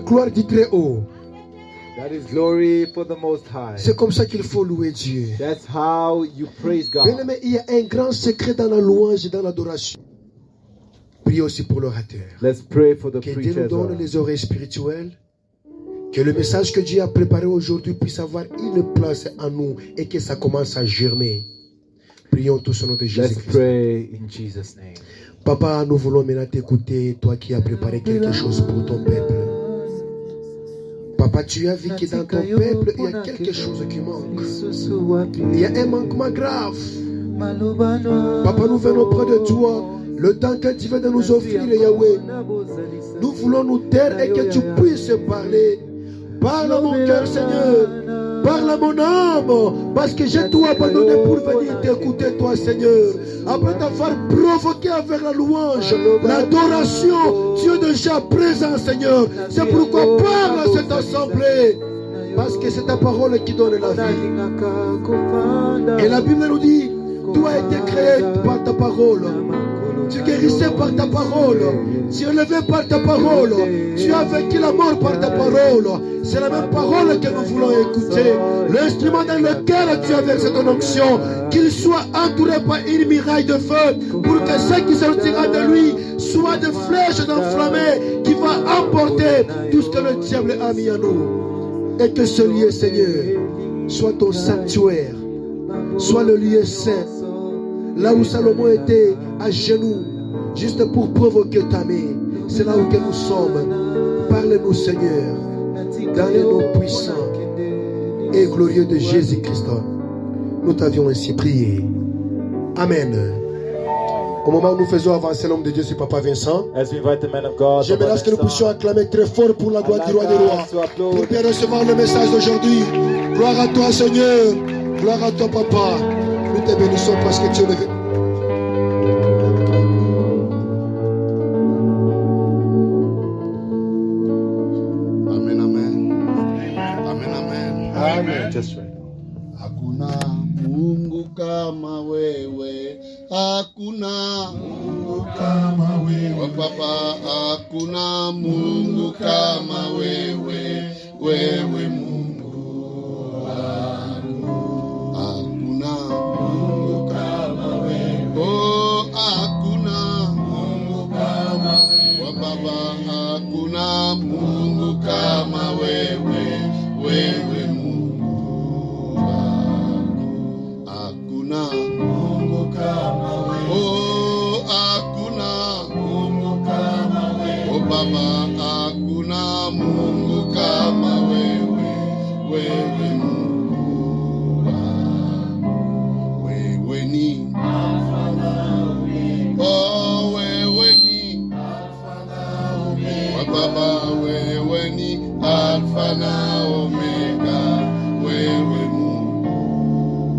gloire du très haut. That is glory for the Most High. C'est comme ça qu'il faut louer Dieu. That's how you praise God. Bien-aimé, il y a un grand secret dans la louange et dans l'adoration. Priez aussi pour l'orateur. Let's pray for the Que Dieu preacher nous as donne well. les oreilles spirituelles. Que le message que Dieu a préparé aujourd'hui puisse avoir une place en nous et que ça commence à germer. Prions tous au nom de Let's Jésus-Christ. pray in Jesus' name. Papa, nous voulons maintenant t'écouter, toi qui as préparé quelque chose pour ton peuple. Papa, tu as vu que dans ton peuple, il y a quelque chose qui manque. Il y a un manquement grave. Papa, nous venons près de toi. Le temps que tu veux de nous offrir, Yahweh. Nous voulons nous taire et que tu puisses parler. Parle à mon cœur, Seigneur. Parle à mon âme. Parce que j'ai tout abandonné pour venir t'écouter, toi, Seigneur. Après t'avoir provoqué avec la louange, l'adoration, tu es déjà présent, Seigneur. C'est pourquoi parle à cette assemblée. Parce que c'est ta parole qui donne la vie. Et la Bible nous dit, tout a été créé par ta parole. Tu guérissais par ta parole. Tu élevais par ta parole. Tu as vaincu la mort par ta parole. C'est la même parole que nous voulons écouter. L'instrument dans lequel tu as versé ton onction, qu'il soit entouré par une muraille de feu, pour que ce qui sortira de lui soit de flèches enflammées qui va emporter tout ce que le diable a mis en nous. Et que ce lieu, Seigneur, soit ton sanctuaire, soit le lieu saint. Là où Salomon était à genoux, juste pour provoquer ta main, c'est là où que nous sommes. Parle-nous, Seigneur, dans les noms puissants et glorieux de Jésus-Christ. Nous t'avions ainsi prié. Amen. Au moment où nous faisons avancer l'homme de Dieu, c'est Papa Vincent. As we invite the man of God, J'aimerais que nous puissions acclamer très fort pour la gloire du roi des rois, pour bien recevoir le message d'aujourd'hui. Gloire à toi, Seigneur. Gloire à toi, Papa. Nous te bénissons parce que tu es le... Amen, amen. Amen, amen. Amen. Just right. Hakuna Mungu kama wewe. Hakuna Mungu kama wewe. Papa, hakuna Mungu kama wewe. Wewe Mungu wangu. Hakuna Mungu kama wewe. Oh, hakuna Mungu kama wewe. Baba, hakuna Mungu kama wewe. Wewe Mungu wangu. Hakuna Mungu kama wewe. Oh, hakuna Mungu kama wewe. Oh, Baba, hakuna Mungu kama wewe. Wewe Mungu wangu. Wewe ni Alfa na Omega. Oh, wewe ni Alfa na Omega. Baba, wewe ni Alfa na Omega. Wewe Mungu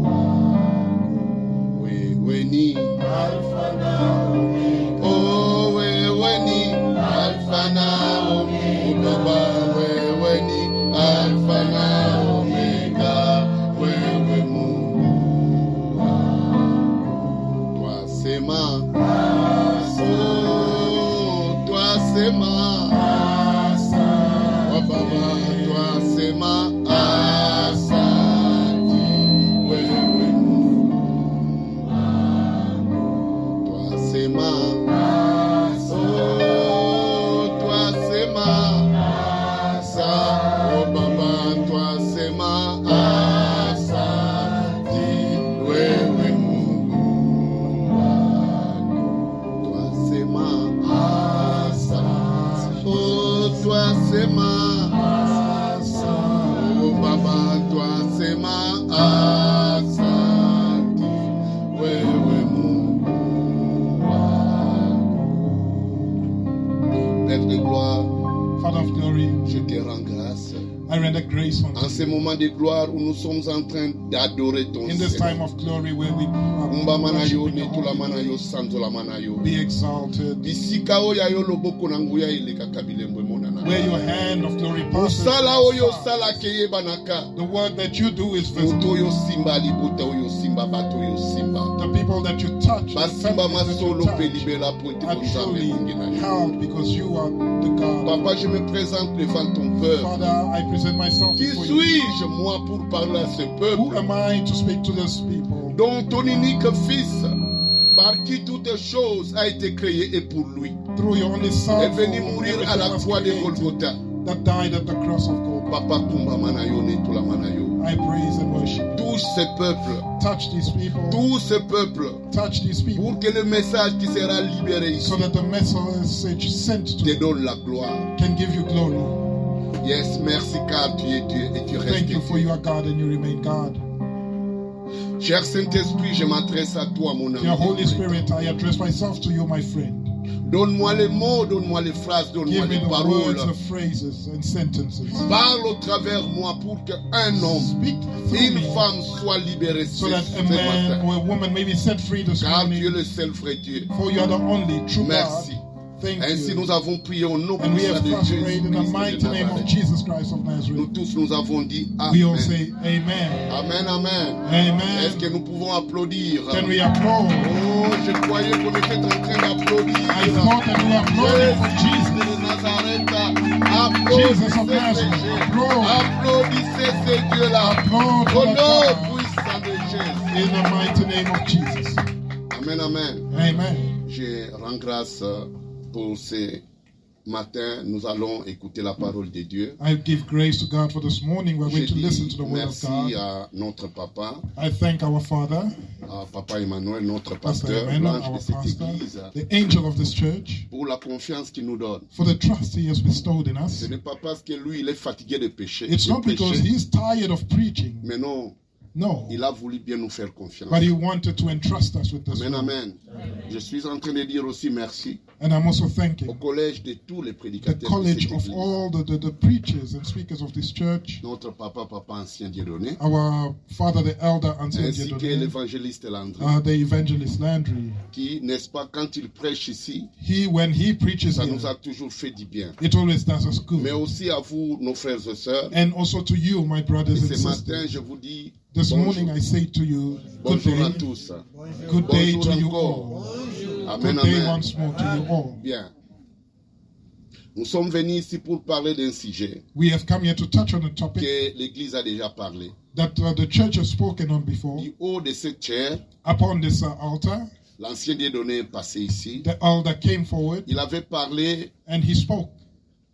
wangu. Wewe ni Alfa na Omega. Oh, wewe ni Alfa na Omega. Baba, wewe ni Alfa na Omega. Wewe Mungu wangu. Twasema oh, twasema Baba, twasema asante. Wewe Mungu wangu. Twasema oh, twasema asante. Oh, Baba, twasema asante. Wewe Mungu wangu. Twasema asante. Oh, twasema asante. Oh, Baba, twasema asante. Wewe Mungu wangu. Père de gloire, Father of glory, je te rends grâce. I render grace unto En ce moment de gloire où nous sommes en train d'adorer ton you. In this time Seigneur. of glory where we Umba mana yo, worship ne your tula holy mana name, yo, santo la mana yo. be exalted. Bisika oya yo loboko na nguya ileka kabilembwe monana. Where your hand of glory passes, Osala oyo far. sala keye banaka. The work that you do is Moto visible. yo simba libota oyo simba Simba bato yo Simba. The people that you touch, the Basimba families that you masolo touch, pelibela pointe are truly helped because you are the God. Papa, je me présente devant ton peuple. Father, I present myself Qui before you. suis-je, moi, pour parler à ce Who peuple am I to speak to this people? dont ton unique fils, par qui toutes choses a été créées et pour lui, Through your only Son, est venu for mourir everything à la was croix de created, Golgotha. that died at the cross of Golgotha. Papa Kumba Manayo Netula Manayo. I praise and worship you. Touche ce peuple, Touch these people. tout ce peuple, Touch these people. pour que le message qui sera libéré ici So that the message sent to te them donne la gloire. can give you glory. Yes, merci car tu es Dieu et tu restes Thank you for Dieu. you are God and you remain God. Cher Saint-Esprit, je m'adresse à toi, mon ami. Dear Holy Spirit, I address myself to you, my friend. Donne-moi les mots, donne-moi les phrases, donne-moi Give me les the paroles. words, the phrases and sentences. Parle au travers moi pour qu'un homme, Speak through une me femme soit libérée ce so that a man matin. or a woman may be set free this Car tu es morning. le seul vrai Dieu. For you are the only true Merci. God. Thank Ainsi you. nous avons prié au nom And we puissant have de prayed in the Jésus-Christ mighty de name of Nazareth. Jesus Christ of Nous Nazareth. tous nous avons dit We all Amen. say amen. Amen, amen. Amen. Est-ce que nous pouvons applaudir? Can we applaud? Oh, je croyais qu'on était en train d'applaudir. I thought that we applauded for Jésus Jesus. de Nazareth. Jesus of Applaudissez ce Nazareth. Dieu. Applaud. Applaudissez ce Dieu-là. Applaud Au to the nom God puissant de Jésus. in the mighty name of Jesus. Amen, amen. Amen. Je rends grâce pour ce matin. Nous allons écouter la parole de Dieu. I give grace to God for this morning. We're Je going to listen dis to the word of merci God. à notre papa, I thank our Father, à Papa Emmanuel, notre Pastor pasteur, Emmanuel, l'ange de our cette pastor, église, the angel of this church, pour la confiance qu'il nous donne. for the trust he has bestowed in us. Ce n'est pas parce que lui, il est fatigué de pécher. It's de not because pécher, he's tired of preaching. mais non, No. il a voulu bien nous faire confiance. But he wanted to entrust us with this Amen, word. amen. Je suis en train de dire aussi merci And I'm also au thanking collège de tous les the prédicateurs de college cette of église. all the preachers and speakers of this church, Notre papa ancien Dieudonné, our father, the elder Ancien ainsi que Dieudonné, l'évangéliste Landry, the evangelist Landry. qui, n'est-ce pas, quand il prêche ici, When he preaches ça nous a here, toujours fait du bien. it always does us Mais good. aussi à vous, nos frères et sœurs. And also to you, my Et brothers and ce matin, sisters. je vous dis This bonjour. morning I say to you, good Bonjour à day, tous. good day Bonjour to you encore. all. Amen, Good day amen. once more to you all. Bien. Nous sommes venus ici pour parler d'un sujet We have come here to touch on a topic que l'Église a déjà parlé. that the church has spoken on before. Du haut de cette chair, Upon this altar, l'ancien Dieudonné est passé ici. the elder came forward Il avait parlé and he spoke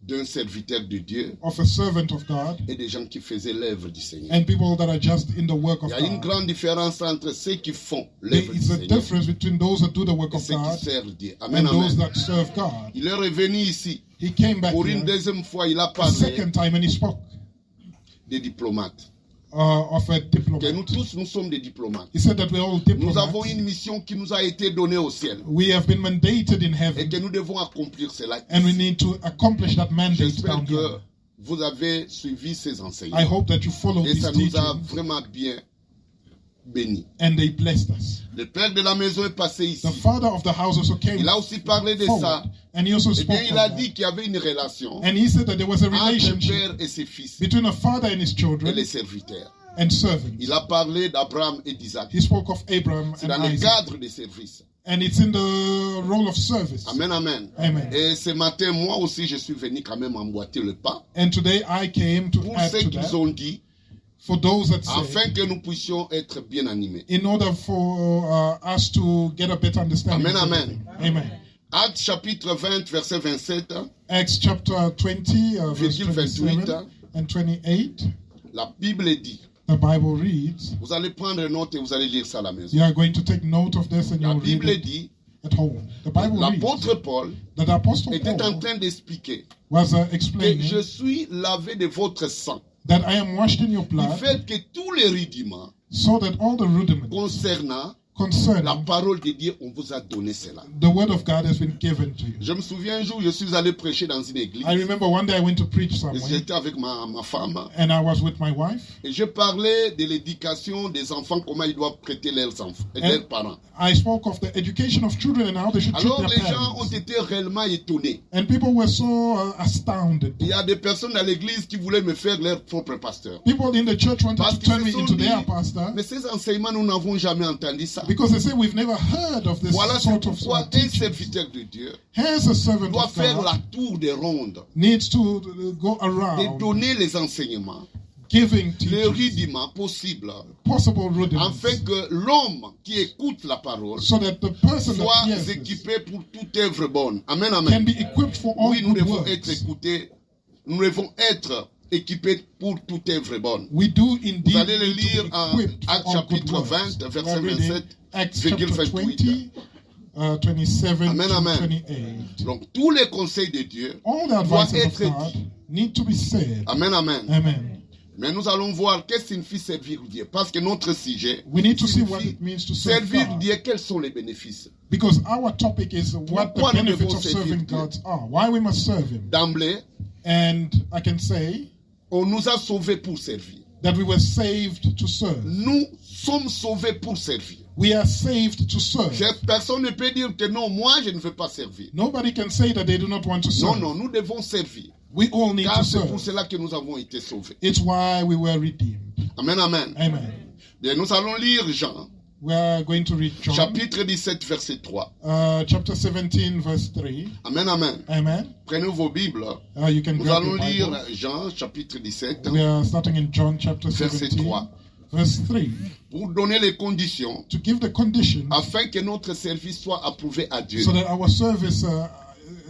d'un serviteur de Dieu of a servant of God et des gens qui faisaient l'œuvre du Seigneur. and people that are just in the work Il of y a une God. grande différence entre ceux qui font There l'œuvre du is a Seigneur difference between those that do the work et of ceux God qui servent Dieu. Amen, and those amen. that serve God. Il est revenu ici. He came back Pour une here deuxième fois, il a a parlé second time and he spoke des diplomates. of a Que nous diplomat. tous, nous sommes des diplomates. He said that we're all Nous avons une diplomats. mission qui nous a été donnée au ciel We have been mandated in et heaven que nous devons accomplir cela. and we need to accomplish that mandate J'espère down que here. vous avez suivi ces I enseignements hope that you follow et these ça nous a teachings vraiment bien bénis. and they blessed us. Le père de la maison est passé ici. The father of the house also came Il a aussi parlé de forward ça. and he also Eh spoke bien, of il a that. dit qu'il y avait une relation And he said that there was a entre le relationship père et ses fils between a father and his et children les serviteurs. and servants. Il a parlé d'Abraham et d'Isaac. He spoke of Abraham C'est and dans le Isaac. cadre des services. And it's in the role of service. Amen, amen. Amen. Et ce matin, moi aussi, je suis venu quand même emboîter le pas And today I came to pour add ceux to qu'ils that ont dit, for those that say, afin que nous puissions être bien animés. in order for us to get a better understanding. Amen, of amen. everything. Amen. Actes chapitre 20, verset 27, Acts chapter 20, verse Virgule 28. 27 and 28. la Bible dit, The Bible reads, vous allez prendre note et vous allez lire ça à la maison. you are going to take note of this and La you'll read Bible it dit, at home. The Bible reads l'apôtre Paul that the Apostle était en Paul train d'expliquer was que explaining je suis lavé de votre sang. that I am washed in your Du blood fait que tous les rudiments so that all the rudiments concernant La concerning parole de Dieu, on vous a donné cela. the word of God has been given to you. Je me souviens un jour, je suis allé prêcher dans une église. I remember one day I went to preach Et somewhere, j'étais avec ma femme. and I was with my wife. Et je parlais de l'éducation des enfants, comment ils doivent traiter leurs enfants et leurs parents. I spoke of the education of children and how they should treat Alors their les gens ont parents. été réellement étonnés. And people were so astounded. Il y a des personnes dans l'église qui voulaient me faire leur propre pasteur. People in the church wanted Parce to qu'ils turn se me sont into dit, their pastor mais ces enseignements, nous n'avons jamais entendu ça. because they say we've never heard of this Voilà c'est sort of pourquoi un teaching. serviteur de Dieu Here's a servant doit of faire la God tour des rondes needs to go et around donner les enseignements, giving le teachings, rudiment possible, possible rudiments, afin que l'homme qui écoute la parole so that the person that soit hears this équipé pour toute œuvre bonne. Amen, can amen. be equipped for all Oui, nous good devons être works. écoutés, nous devons être équipés pour toute œuvre bonne. We do Vous indeed allez le need to lire be en equipped Actes for all good chapitre works. 20, verset We're reading 27, Acts virgule chapter 28. 20, 27 Amen, to amen. 28. Donc, tous les conseils de Dieu All the doivent advices of être God dits. need to be said. Amen, amen. Amen. Mais nous allons voir qu'est-ce que signifie servir Dieu. Parce que notre sujet We need to see what signifie it means to serve servir God. Dieu. Quels sont les bénéfices? Because our topic is what the Pourquoi nous benefits devons of servir serving Dieu? God are. Why we must serve Him. D'emblée, And I can say on nous a sauvés pour servir. that we were saved to serve. Nous sommes sauvés pour servir. We are saved to serve. Personne ne peut dire que non, moi je ne veux pas servir. Nobody can say that they do not want to Non, serve. non, nous devons servir. We all need Car to c'est pour serve. cela que nous avons été sauvés. It's why we were redeemed. Amen, amen. Amen. Bien, nous allons lire Jean, We are going to read John, chapitre 17, verset 3. chapter 17, verse 3. Amen, amen. Amen. Prenez vos Bibles. You can Nous grab allons your lire Bible. Jean, chapitre 17, We are starting in John chapter verset 17, 3. verse 3. Pour donner les conditions To give the conditions afin que notre service soit approuvé à Dieu. so that our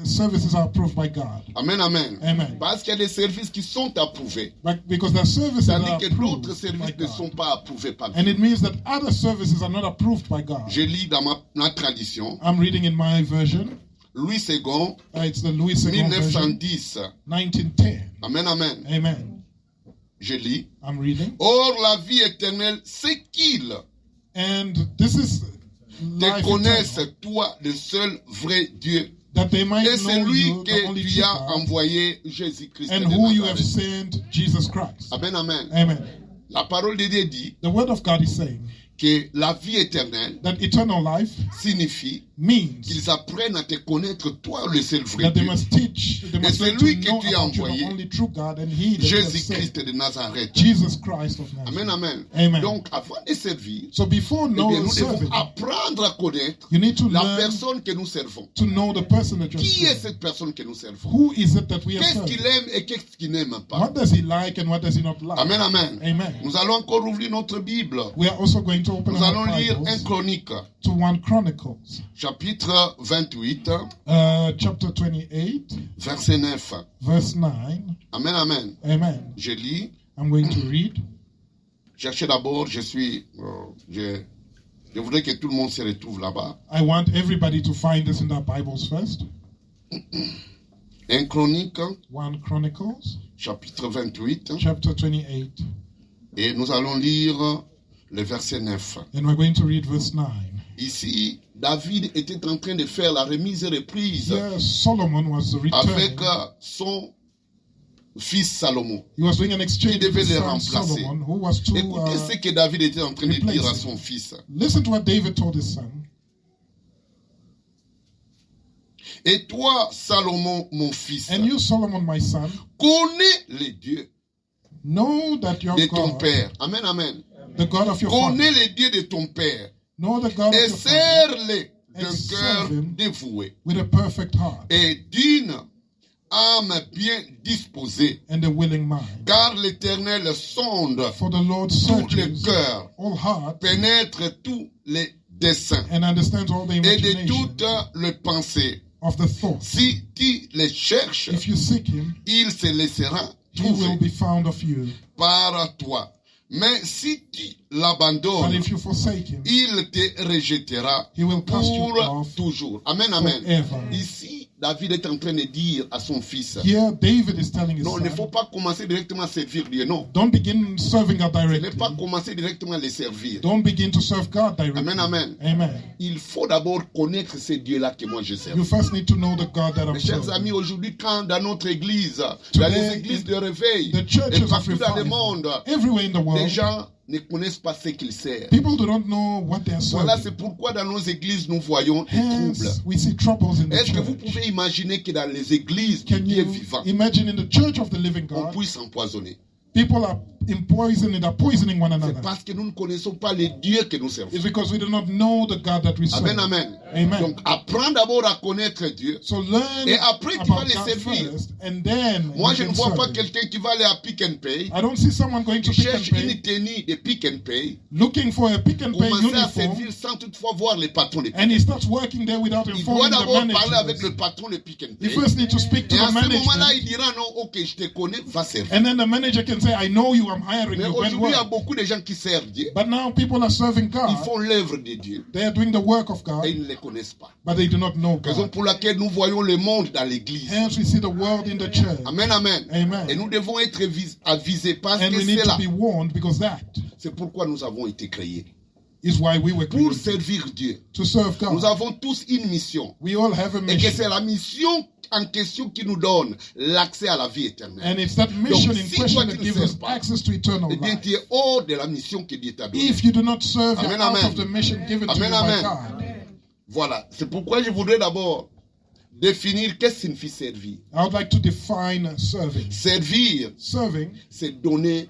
services are approved by God. Amen, amen. Amen. Parce qu'il y a des services qui sont approuvés. But because the services are Tandis que approved d'autres by services ne sont God. pas approuvés par And Dieu. it means that other services are not approved by God. Je lis dans ma tradition, I'm reading in my version. Louis II, It's the Louis II version, 1910. 1910. Amen, amen. Amen. Je lis. I'm reading. Or, la vie éternelle, c'est qu'il And this is te life connaisse, eternal, toi, le seul vrai Dieu, that they might et know celui you, the que only tu true as God, envoyé, Jésus-Christ and de who you have Nazareth. sent, Jesus Christ. Amen, amen. Amen. La parole de Dieu dit The word of God is saying que la vie éternelle that eternal life signifie means qu'ils apprennent à te connaître, toi, le seul vrai that they Dieu, must teach, they must c'est learn lui to que know tu as about you, envoyé, the only true God, and He that you have Jésus-Christ sent, de Nazareth. Jesus Christ of Amen, Nazareth. amen. Amen. Donc, avant de servir, So before eh bien, nous devons serving, apprendre à connaître you need to la learn personne que nous servons. to know the person that you're Qui est serving. cette personne que nous servons? Who is it that we are Qu'est-ce serving? qu'il aime et qu'est-ce qu'il n'aime pas? What does he like and what does he not like? Amen, amen. Amen. Nous allons encore ouvrir notre Bible. We are also going to open Nous our allons lire 1 Bibles Chronique, to 1 Chronicles, chapitre 28, chapter 28, verset 9. verse 9. Amen, amen. Amen. Je lis. I'm going to read. Cherchez d'abord, je voudrais que tout le monde se retrouve là-bas. I want everybody to find this in their Bibles first. 1 Chronique, 1 Chronicles, chapitre 28. chapter 28. Et nous allons lire le verset 9. And we're going to read verse 9. Ici, David était en train de faire la remise et reprise Here, Solomon was avec returning. son fils Salomon. He was doing an exchange Qui devait with his le son remplacer. Solomon, who was to Écoutez ce que David était en train de replace dire à him. son fils. listen to what David told his son. Et toi, Salomon, mon fils, And you, Solomon, my son, connais les dieux know that your de ton God, père. Amen, amen. the God of your Connais father, les dieux de ton père know the God of et your father serre-les and d'un serve cœur him dévoué with a perfect heart et d'une âme bien disposée. and a willing mind. Car l'Éternel sonde For the Lord tous les searches cœurs, all hearts pénètre tous les desseins and understands all the et de imagination toutes les pensées. of the thoughts. Si tu les cherches, If you seek him, il se laissera he will trouver be found of you. par toi. Mais si tu But l'abandonnes, if you forsake him, il te rejettera he will cast you pour off toujours. Amen, amen. forever. Ici, David est en train de dire à son fils, Here, David is telling his non, il ne faut son, pas commencer directement à servir Dieu, non. don't begin serving God Il ne directly. faut pas commencer directement à les servir. Don't begin to serve God directly. Amen, amen. Amen. Il faut d'abord connaître ce Dieu-là que moi je sers. You first need to know the God that I'm Mes chers serving. amis, aujourd'hui, quand dans notre église, dans les églises de réveil, The churches et of partout dans le revival, monde, everywhere in the les world, gens ne connaissent pas ce qu'ils servent. people do not know what they are Voilà, serving. c'est pourquoi dans nos églises, nous voyons des troubles. Hence, we see troubles in the Est-ce que vous church. pouvez imaginer que dans les églises du Can Dieu you vivant, imagine in the church of the living on God, puisse empoisonner? people are poisoning one C'est another? parce que nous ne connaissons pas le Dieu que nous servons. It's because we do not know the God that we serve. Amen, amen. Amen. Donc, apprends d'abord à connaître Dieu. So learn Et après, tu vas about les God servir. first, and then Moi, you je ne can vois serve pas Him. quelqu'un qui va aller à Pick and Pay, I don't see someone going to qui Pick and cherche Pay, une tenue de Pick and Pay, looking for a Pick and Pay commencer à uniform, servir sans toutefois voir les patrons de Pick and he and Pay. starts working there without Il doit informing the d'abord parler avec managers. le patron de Pick and You Pay. first need to speak to Et à the ce moment-là, management, il dira non, ok, je te connais, va servir. and then the manager can say, I know you, I'm hiring Mais you, go and aujourd'hui, il y a work. beaucoup de gens qui servent Dieu. But now people are serving Ils God, font l'œuvre de Dieu they are doing the work of et God, ils ne les connaissent pas. but they do not know Raison God. pour laquelle nous voyons le monde dans l'église. Hence we see the world in the church. Amen, amen. Amen. Et nous devons être avisés parce And que we need c'est to là. be warned because that C'est pourquoi nous avons été créés. is why we were Pour created, servir Dieu. to serve Nous God. avons tous une mission. We all have a Et que mission. c'est la mission en question qui nous donne l'accès à la vie éternelle. And it's that mission Donc, in si question toi, that tu ne gives sers us pas, access to eternal Eh bien, life. tu es hors de la mission que Dieu t'a donnée. If you do not serve, you're Amen, out amen. of the mission given to you Amen, by amen. God. Voilà. C'est pourquoi je voudrais d'abord définir qu'est-ce que signifie servir. I would like to define serving. Servir, Serving c'est donner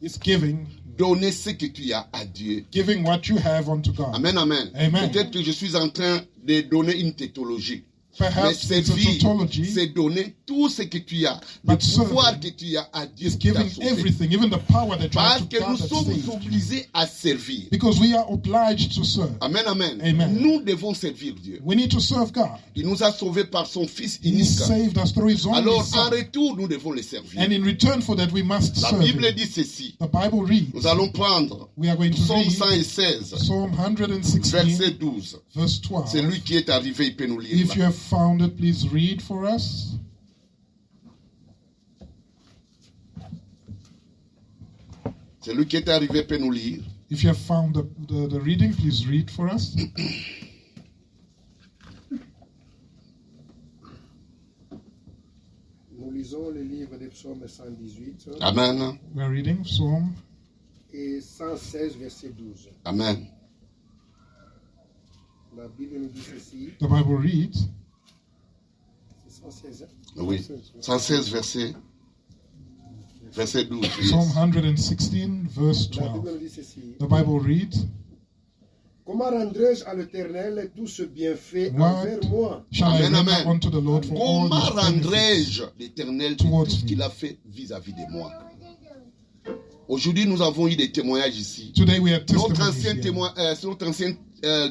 is giving, donner ce que tu as à Dieu. giving what you have unto God. Amen, amen. Amen. Peut-être que je suis en train de donner une théologie. Mais Perhaps it's a servir, tautology. c'est donner tout ce que tu as, le But pouvoir serving que tu as à Dieu Is qui t'a giving sauvé. everything, even the power that you Parce have to que nous God that sommes saved. obligés à servir. Because we are obliged to serve. Amen, amen. Amen. Nous devons servir Dieu. We need to serve God. Il nous a sauvés par son Fils He unique. saved us through His only Alors, en Son. retour, nous devons le servir. And in return for that, we must La serve Bible Him. dit ceci. The Bible reads, Nous allons prendre we are going to Psaume read 116, Psalm 116, verset 12. verse 12. C'est lui qui est arrivé, il peut nous lire. If you là. have found it, please read for us. C'est lui qui est arrivé, peut nous lire. If you have found the reading, please read for us. Nous lisons le livre des psaumes 118 Amen. We are reading Psalm et 116, verset 12. Amen. La Bible nous dit ceci. The Bible reads, C'est 116, hein? Oui. 116, verset 12. Psalm Yes. 116, verse La Bible 12. nous dit ceci. The Bible reads, Comment rendrai-je à l'Éternel tout ce bienfait What envers moi? shall I Amen, render amen. unto the Lord for all Comment his benefits? rendrai-je l'Éternel de Towards tout ce me. qu'il a fait vis-à-vis de moi? Aujourd'hui, nous avons eu des témoignages ici. Today we have Notre testimonies ancien here. témoin, notre ancien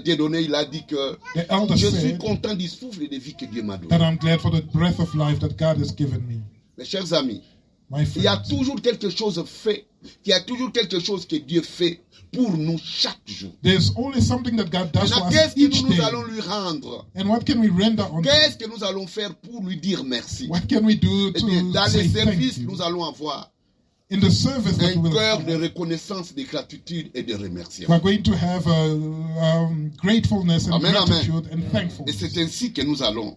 Dieudonné, il a dit que The elder je suis said content du souffle de vie que Dieu m'a that donné. I'm glad for the breath of life that God has given me. Mes chers amis, My il y a friends, toujours quelque chose fait. Il y a toujours quelque chose que Dieu fait pour nous chaque jour. there's only something that God does for Maintenant, us qu'est-ce que each nous day. allons lui rendre? And what can we render unto? Qu'est-ce que nous allons faire pour lui dire merci? What can we do Eh to bien, dans say les thank services, you? nous allons avoir In the service that we un will cœur de have, reconnaissance, de gratitude et de remerciement. we're going to have gratefulness and Amen, amen. gratitude and Et thankfulness. c'est ainsi que nous allons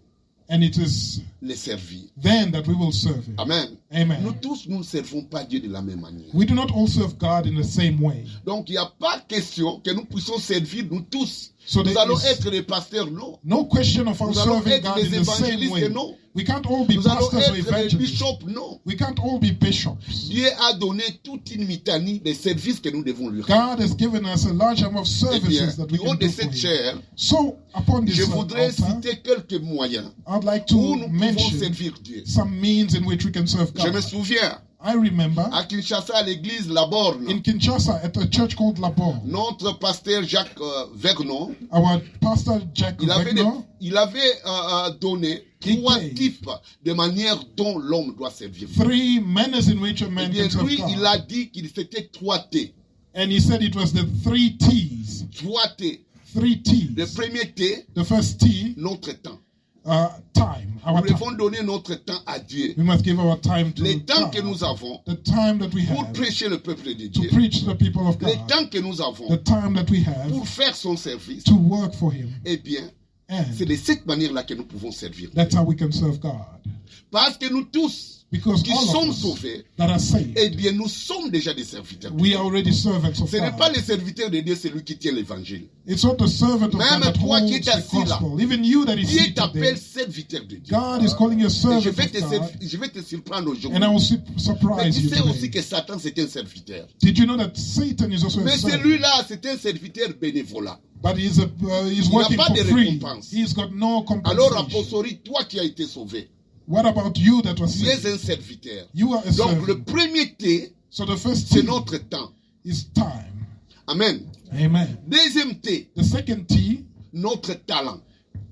And it is les servir. then that we will serve Him. Amen. Amen. Nous tous, nous ne servons pas Dieu de la même manière. We do not all serve God in the same way. Donc, il n'y a pas question que nous puissions servir, nous tous. So Nous there allons is être des pasteurs, non. no question of our Nous allons serving être God des in the same évangélistes, way. non. We can't all be Nous allons pastors or être des evangelists. bishops, non. We can't all be bishops. Dieu a donné toute une litanie des services que nous devons lui rendre. God has given us a large number of Eh bien, services that we du haut can de do for cette Him. chair, So, upon je this voudrais altar, citer quelques moyens I'd like où to nous pouvons mention servir Dieu. some means in which we can serve Je me God. souviens, I remember à Kinshasa, à l'église La Borne, in Kinshasa at a church called Labor, notre pasteur Jacques Vernon, our pastor Jack il avait, Wagner, donné He 3 gave types de manières dont l'homme doit servir Dieu. 3 manners in which a Eh man bien, can serve lui, il God. a dit qu'il c'était 3 T. And he said it was the 3 T's. 3 T. 3 Le T's. premier T, The first T, notre temps. time. our Nous time. devons donner notre temps à Dieu. We must give our time to Les temps que God. nous avons The time that we pour have prêcher le peuple de to Dieu. preach to the people of Les God. temps que nous avons The time that we have pour faire son service. to work for Him. Eh bien, c'est And de cette manière-là que nous pouvons servir. that's how we can serve God. Parce que nous tous Because qui all sommes of us sauvés, that are saved, eh bien, nous sommes déjà des serviteurs. we are already servants of Ce n'est pas God. le serviteur de Dieu, c'est lui qui tient l'évangile. It's not the servant of God Même that toi qui holds es the assis là, gospel. Even you that is Dieu seated t'appelle there, serviteur de Dieu. God is calling you a Et servant je of vais God. te surprendre aujourd'hui. And I will Mais surprise tu you sais aussi today. que Satan, c'est un serviteur. Did you know that Satan is also a Mais servant? celui-là, c'est un serviteur bénévolat. But he's Il n'a working pas for de free. récompense. He's got no Alors, compensation. apostolique, toi qui as été sauvé, What about you that was tu es saved? un serviteur. You are a Donc, le servant. premier T, So the first c'est T notre temps. is time. Amen. Amen. Deuxième T, The second T, notre talent.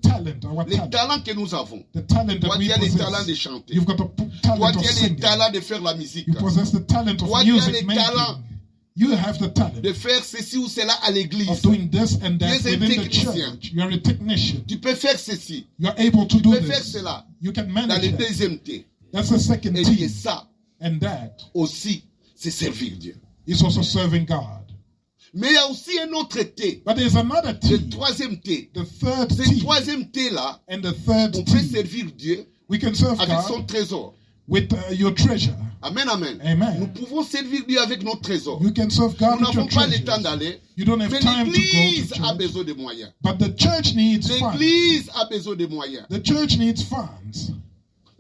talent, our Les talent. talents que nous avons. The talent Toi, that tu we as les talents de possess. chanter. You've got the Toi, talent tu of as les singing. talents de faire la musique. You possess the talent of Toi, tu as music les making. talents You have the talent de faire ceci ou cela à of l'église. doing this and that Tu es un within the technicien. church. You're a technician. Tu peux faire ceci. You're able to Tu do peux faire this. cela. You can Dans manage le it. deuxième T. That's the second Et T. ça And that aussi, c'est servir Dieu. is also serving God. Mais il y a aussi un autre T. But there's another T. Le troisième T. The third Ce T. troisième T-là, And the third on peut T. servir Dieu We can serve avec God son trésor. with your treasure. Amen, amen. Amen. Nous pouvons servir Dieu avec notre trésor. You can serve Nous God with your n'avons pas le temps treasure. d'aller. You don't have Mais time to go l'église to a church. besoin de moyens. But the church needs funds. L'église a besoin de moyens. The church needs funds.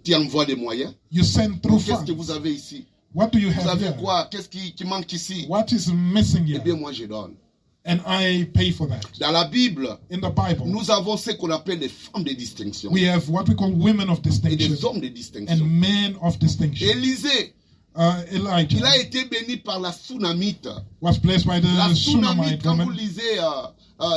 Tu envoies des moyens. You send through Qu'est-ce que funds. vous avez ici? What do you Vous have avez here? quoi? Qu'est-ce qui manque ici? What is missing Eh here? bien, moi, je donne. And I pay for that. Dans la Bible, In the Bible, nous avons ce qu'on appelle des femmes de distinction we have what we call women of et distinction des hommes de and distinction. men of distinction. Élisée, il a Elijah été béni par la Sunamite. was blessed by La the Sunamite, Shunammite quand vous woman. lisez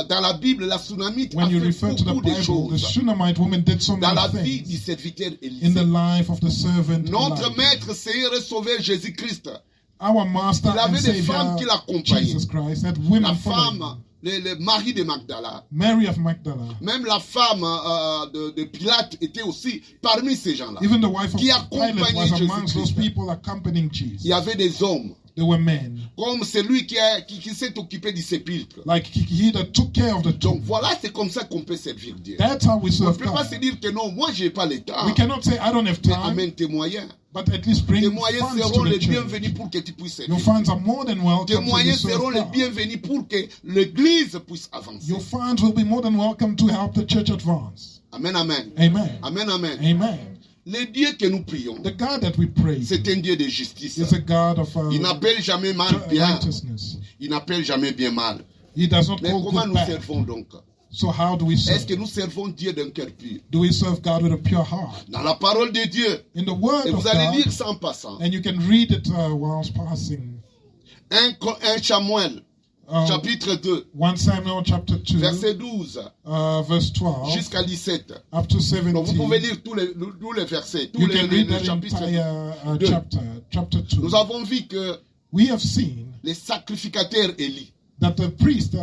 dans la Bible, la Sunamite a When you fait refer to the beaucoup de Bible, the choses Shunammite woman did so dans la many vie du things serviteur in the Élisée. life of the servant Notre Elijah. maître, Seigneur et Sauveur Jésus-Christ, Our master il avait and des femmes qui Savior l'accompagnaient. Jesus Christ had La women following femme, him. le mari de Magdala, Mary of Magdala, même la femme de Pilate était aussi parmi ces gens-là. even the wife of Qui Pilate accompagnait was amongst those Jésus-Christ. people accompanying Il Jesus. y avait des hommes, They were men, comme celui qui s'est occupé du sépulcre. like he that took care of the Donc tomb. voilà, c'est comme ça qu'on peut servir Dieu. That's how we On ne serve peut pas God. se dire que non, moi je n'ai pas le temps. We cannot say, I don't have Mais time, amène tes moyens. but at least bring Tes moyens funds seront to les the church. bienvenus pour que tu puisses Your servir. funds are more than Tes welcome to moyens serve seront les God. bienvenus pour que l'église puisse avancer. Your funds will be more than welcome to help the church advance. Amen, amen. Amen. Amen, amen. Amen. Le Dieu que nous prions, The God that we praise c'est un Dieu de justice. is a God of Il n'appelle jamais mal bien. righteousness. Il n'appelle jamais bien mal. He does not Mais call comment good nous bad. servons donc? So how do we Est-ce serve? que nous servons Dieu d'un cœur pur? Do we serve God with a pure heart? Dans la parole de Dieu, In the word et of vous allez God, lire ça en passant. and you can read it whilst passing. 1 Samuel, chapitre 2, 1 Samuel chapter 2, verset 12 verse 12 jusqu'à 17. up to 17. Donc vous pouvez lire tous les versets, tous You les can read that chapitres. entire Deux. chapter 2. Nous avons vu que We have seen les sacrificateurs Élie, that the priest,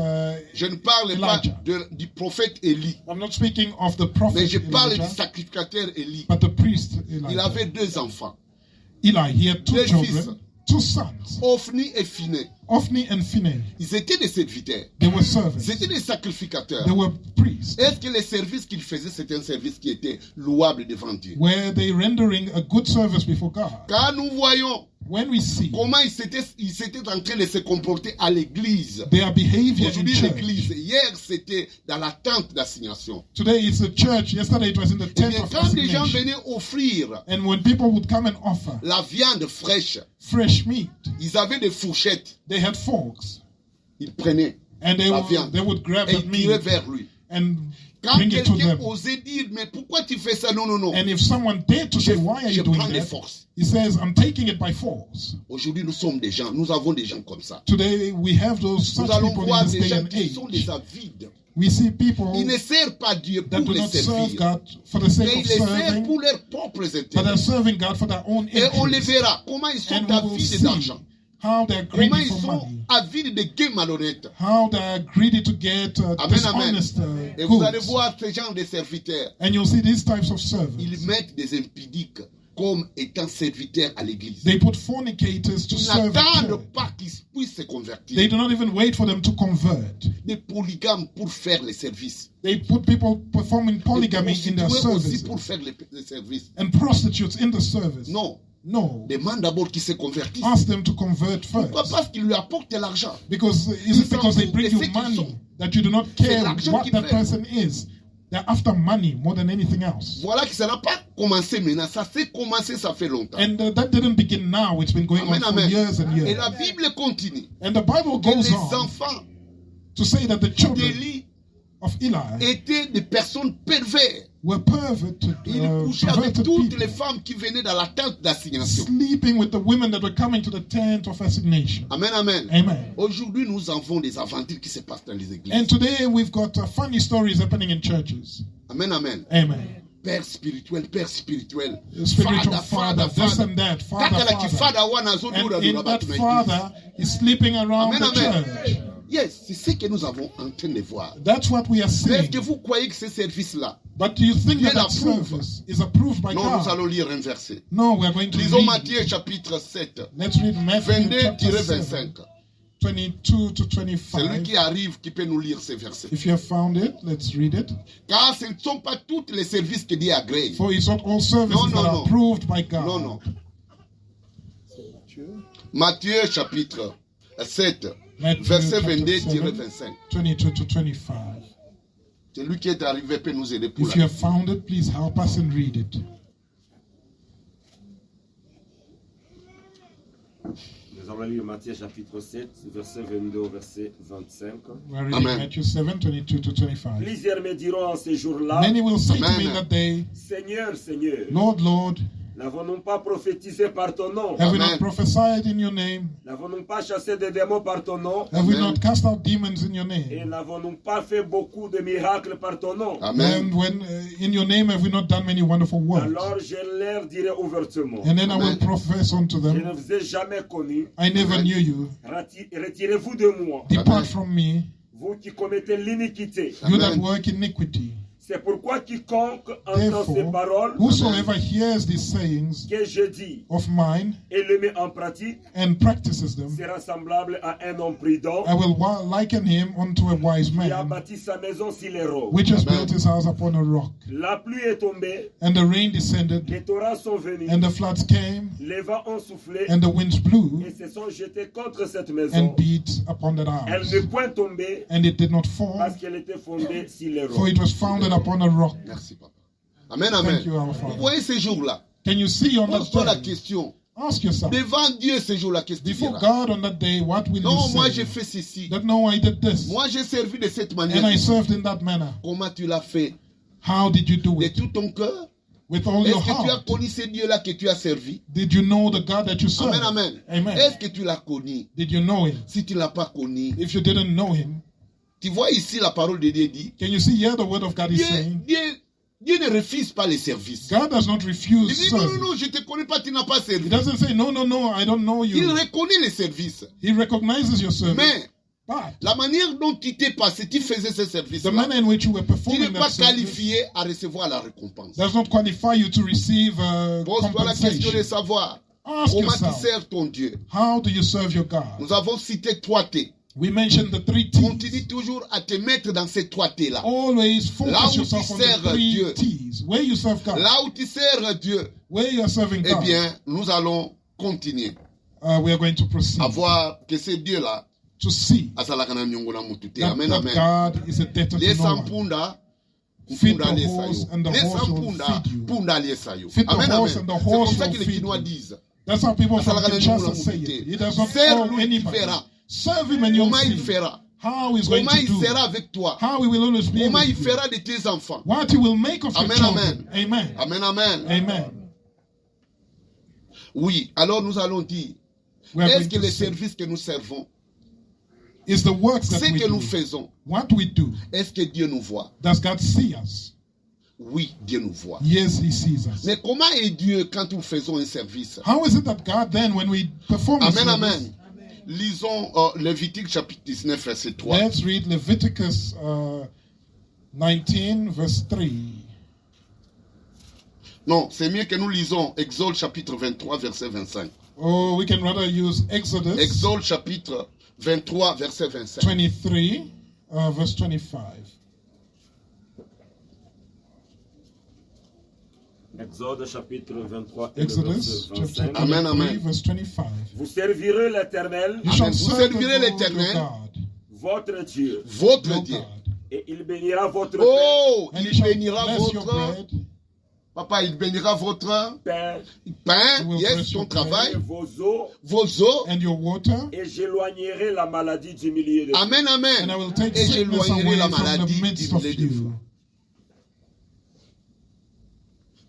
je ne parle pas Elijah. du prophète Élie, I'm not speaking of the mais prophet je parle Elijah, du sacrificateur Élie. but the priest Il Elijah. avait 2 enfants, Eli, he had 2 Deux children, fils. 2 sons, Ophni et Phiné. Ophni and Phinehas. Ils étaient des serviteurs, They were servants. ils étaient des sacrificateurs. They were priests. Est-ce que le service qu'ils faisaient, c'était un service qui était louable devant Dieu? Were they rendering a good service before God? Car nous voyons When we see comment ils s'étaient en train de se comporter à l'église. their behavior in Aujourd'hui, church. l'église. Hier, c'était dans la tente d'assignation. Today it's a church. Yesterday it was in the Eh tent bien, of quand des gens assignation. venaient offrir And when people would come and offer la viande fraîche, fresh meat, ils avaient des fourchettes. they had forks. Ils prenaient And they la would, viande they would grab et that ils tiraient meat vers lui. and Quand bring it to quelqu'un them. osait dire, mais pourquoi tu fais ça? Non, non, non. And if someone dared to say, why are Je you doing prends des that? forces. He says, I'm taking it by force. Aujourd'hui, nous avons des gens comme ça. Today we have those such Nous allons people voir in this des day gens and qui sont des age. avides. We see people Ils ne servent pas Dieu that pour do les not serve servir, God for the mais sake ils of les servent serving, pour leurs propres but they're intérêts. serving God for their own Et on les interests. verra comment ils sont And we will avides see d'argent. how they're Comment greedy ils for sont money, avides de gains malhonnêtes. how they're greedy to get Amen, amen. dishonest Et vous allez goods. voir ce genre de serviteurs. And you'll see these types of Ils servants. mettent des impudiques comme étant serviteurs à l'église. They put fornicators to Ils serve at n'attendent church. pas qu'ils puissent se convertir. They do not even wait for them to convert. Des polygames pour faire les services. They put people performing Des polygamy in their prostituées aussi services pour faire les services. and prostitutes in the service. Non. No. Demande d'abord qu'ils se convertissent. Ask them to convert Pourquoi? first. Parce qu'ils lui apportent de l'argent. Because is it because they bring you money that you do not care l'argent what qu'ils that veulent. person is? They're after money more than anything else. Voilà que ça n'a pas commencé maintenant. Ça s'est commencé, ça fait longtemps. And that didn't begin now. It's been going Amen, on for amen. years and Et years. la Bible continue. And the Bible Que goes les on enfants to say that the children d'Élie of Eli étaient des personnes perverses. were perverted, Il couchait avec perverted toutes people, les femmes qui venaient dans la tente d'assignation. sleeping with the women that were coming to the tent of assignation. Amen, amen. Amen. Aujourd'hui, nous avons des aventures qui se passent dans les églises. And today we've got funny stories happening in churches. Amen, amen. Amen. Père spirituel, père spirituel. Spiritual father, this and that, Kaka father. fada wana zo dura And in dura that batu na église. father is sleeping around Amen, the amen. church. Yes, c'est ce que nous avons en train de voir. That's what we are Mais est-ce seeing. que vous croyez que ce service-là? But do you think Dieu that that l'approuve? service is approved by Non, nous God? allons lire un verset. No, we are going to Lisons read. Matthieu chapitre 7, Let's read Matthew chapter 7, 22-25. 22 to Celui 25. qui arrive qui peut nous lire ces versets. If you have found it, let's read it. Car ce ne sont pas tous les services que Dieu agrée. For it's not all services No, no, that no. are approved by God. Non, non. Matthieu chapitre 7, Matthew verset chapter 22-25. 22 to 25. Celui qui est arrivé peut nous aider pour If you la have found it, please help us and read it. Nous allons lire Matthieu chapitre 7, verset 22 au verset 25. We are reading Amen. Matthew 7, 22 to 25. Plusieurs me diront en ces jours-là, Many will say to Amen. me in that day, Seigneur, Seigneur, Lord, Lord, n'avons-nous pas prophétisé par ton nom? have we Amen. not prophesied in your name? N'avons-nous pas chassé des démons par ton nom? Have we Amen. not cast out demons in your Et name? n'avons-nous pas fait beaucoup de miracles par ton nom? Amen. And when in your name have we not done many wonderful works? Alors je leur dirai ouvertement, And then I will Amen. profess unto je ne them, vous ai jamais connu. I never Amen. knew you. Retirez-vous de moi, Depart from me, vous qui commettez l'iniquité. you that Amen. work iniquity. C'est pourquoi quiconque entend ces Therefore, paroles whosoever hears these sayings que je dis of mine et le met en pratique and practices them, sera semblable à un homme prudent I will liken him unto a wise qui a man, bâti sa maison sur les rocs. which has Amen. built his house upon a rock. La pluie est tombée, And the rain descended, les torrents sont venus, and the floods came, les vents ont soufflé and the winds blew et se sont jetés contre cette maison. and beat upon that Elle house. n'est point tombée And it did not fall, parce qu'elle était fondée sur les for rocs. it was founded upon a rock. Merci, papa. Amen, amen. Thank you, our Vous Father. voyez ces jours-là? Can you see on Pose-toi la that day? question. Ask yourself, Devant Dieu ces jours-là, qu'est-ce que tu before diras? God on that day, what will Non, you moi say? j'ai fait ceci. That no, I did this, Moi j'ai servi de cette and manière. I served in that manner. Comment tu l'as fait? How did you do De it? tout ton cœur? With all Est-ce your que tu as heart. connu ce Dieu-là que tu as servi? Did you know the God that you serve? Amen, amen. Amen. Est-ce que tu l'as connu? Did you know him? Si tu ne l'as pas connu, If you didn't know him, tu vois ici la parole de Dieu dit, can you see here the word of God is Dieu, saying, Dieu ne refuse pas les services. God does not Il refuse dit non, non, service. non, je ne te connais pas, tu n'as pas He servi. doesn't say, no, no, no, I don't know Il you. reconnaît les services. He recognizes your service. Mais But la manière dont tu t'es passé, tu faisais ce the service-là, manner in which you were tu n'es performing pas that service qualifié à recevoir la récompense. does not qualify you to receive Pose-toi la question de compensation. savoir Ask comment tu yourself, sers ton Dieu. how do you serve your God? Nous avons cité 3T. We mentioned the three Continue T's. toujours à te mettre dans ces 3T-là. Always Là focus où yourself tu on sers the three Dieu. T's. Where you serve God. Là où tu sers Dieu, Where you are serving eh God. bien, nous allons continuer We are going to proceed à voir que ce Dieu-là, to see azalaka na nyongo na mutu te. that, Amen, that amen. God is a debtor to Lesa no one. mpunda, Feed mpunda the alesa horse yo. and the Lesa horse will mpunda, feed you. mpunda alesa yo. Feed the Amen, horse amen. and the C'est comme horse ça will que les feed Chinois you. disent. That's how people from Azalaka na nyongo Kinshasa na say mutu it. te. He does not Sers owe lui, il anybody. fera. Serve him and you'll Comment il see fera? how he's going Comment to il do. sera avec toi? How he will always be Comment with il you. fera de tes enfants? What he will make of your Amen, children. Amen. Amen, amen. Amen. Oui, alors nous allons dire, We are est-ce going que to les see. services que nous servons, It's the works that ce we que nous do. faisons, What we do. est-ce que Dieu nous voit? Does God see us? Oui, Dieu nous voit. Yes, he sees us. Mais comment est Dieu quand nous faisons un service? How is it that God then, when we perform a Amen, service, amen. Lisons Lévitique chapitre 19, verset 3. Let's read Leviticus 19, verse 3. Non, c'est mieux que nous lisons Exode chapitre 23, verset 25. Or we can rather use Exodus Exode chapitre 23, verset 25. 23, verse 25. Exode chapitre 23 et le Exodus verset chapter 25. Amen, 23, amen. verse 25. Vous servirez l'Éternel, You shall Amen. Vous serve the servirez Lord l'Éternel. your God, votre Dieu, Votre your Dieu. God. et il bénira votre pain, Oh, And he il shall bénira bless your votre... bread, Papa, il bénira votre pain pain, He will yes, bless ton your travail, et vos eaux, vos eaux. and your water, et j'éloignerai la maladie du milieu de vous. Amen, amen. and I will take Et sickness j'éloignerai away la from the maladie midst du of milieu de vous. you.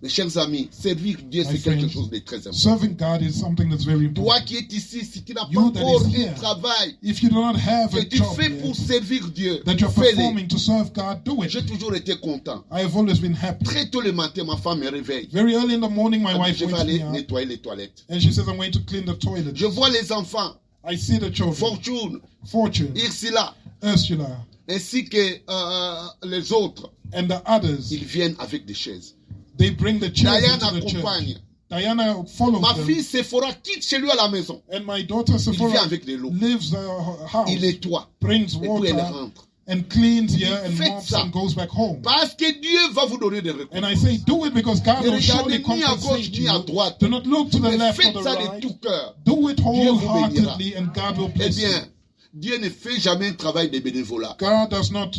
Mes chers amis, servir Dieu, My c'est quelque friends, chose de très important. Serving God is something that's very Toi important. qui es ici, si tu n'as pas You that encore is un here, travail if you do not have que a tu job fais yet, pour servir Dieu, that you're fais-le. performing to serve God, do it. J'ai toujours été content. I have always been happy. Très tôt le matin, ma femme me réveille. Very early in the morning, my Elle dit, wife je vais wakes aller me up, nettoyer les toilettes. and she says, I'm going to clean the toilet. Je vois les enfants, I see the children, Fortune, Fortune, Ursula, Ursula, ainsi que les autres. and the others. Ils viennent avec des chaises. They bring the chairs Diana into the church. accompagne. Diana follows Ma them, fille Sephora quitte chez lui à la maison. and my daughter Il vient Sephora avec de l'eau. lives her house, Il nettoie. brings Et puis elle water, rentre. and cleans here and Faites mops ça. and goes back home. Parce que Dieu va vous donner des And I récompenses. say, do it because God Ne will surely regardez ni à gauche compensate ni à you. droite. Do not look to the Mais left or faites the ça de right. tout cœur. Do it Dieu vous wholeheartedly, and God will Eh bless you. bien, Dieu ne fait jamais un travail de bénévolat. God does not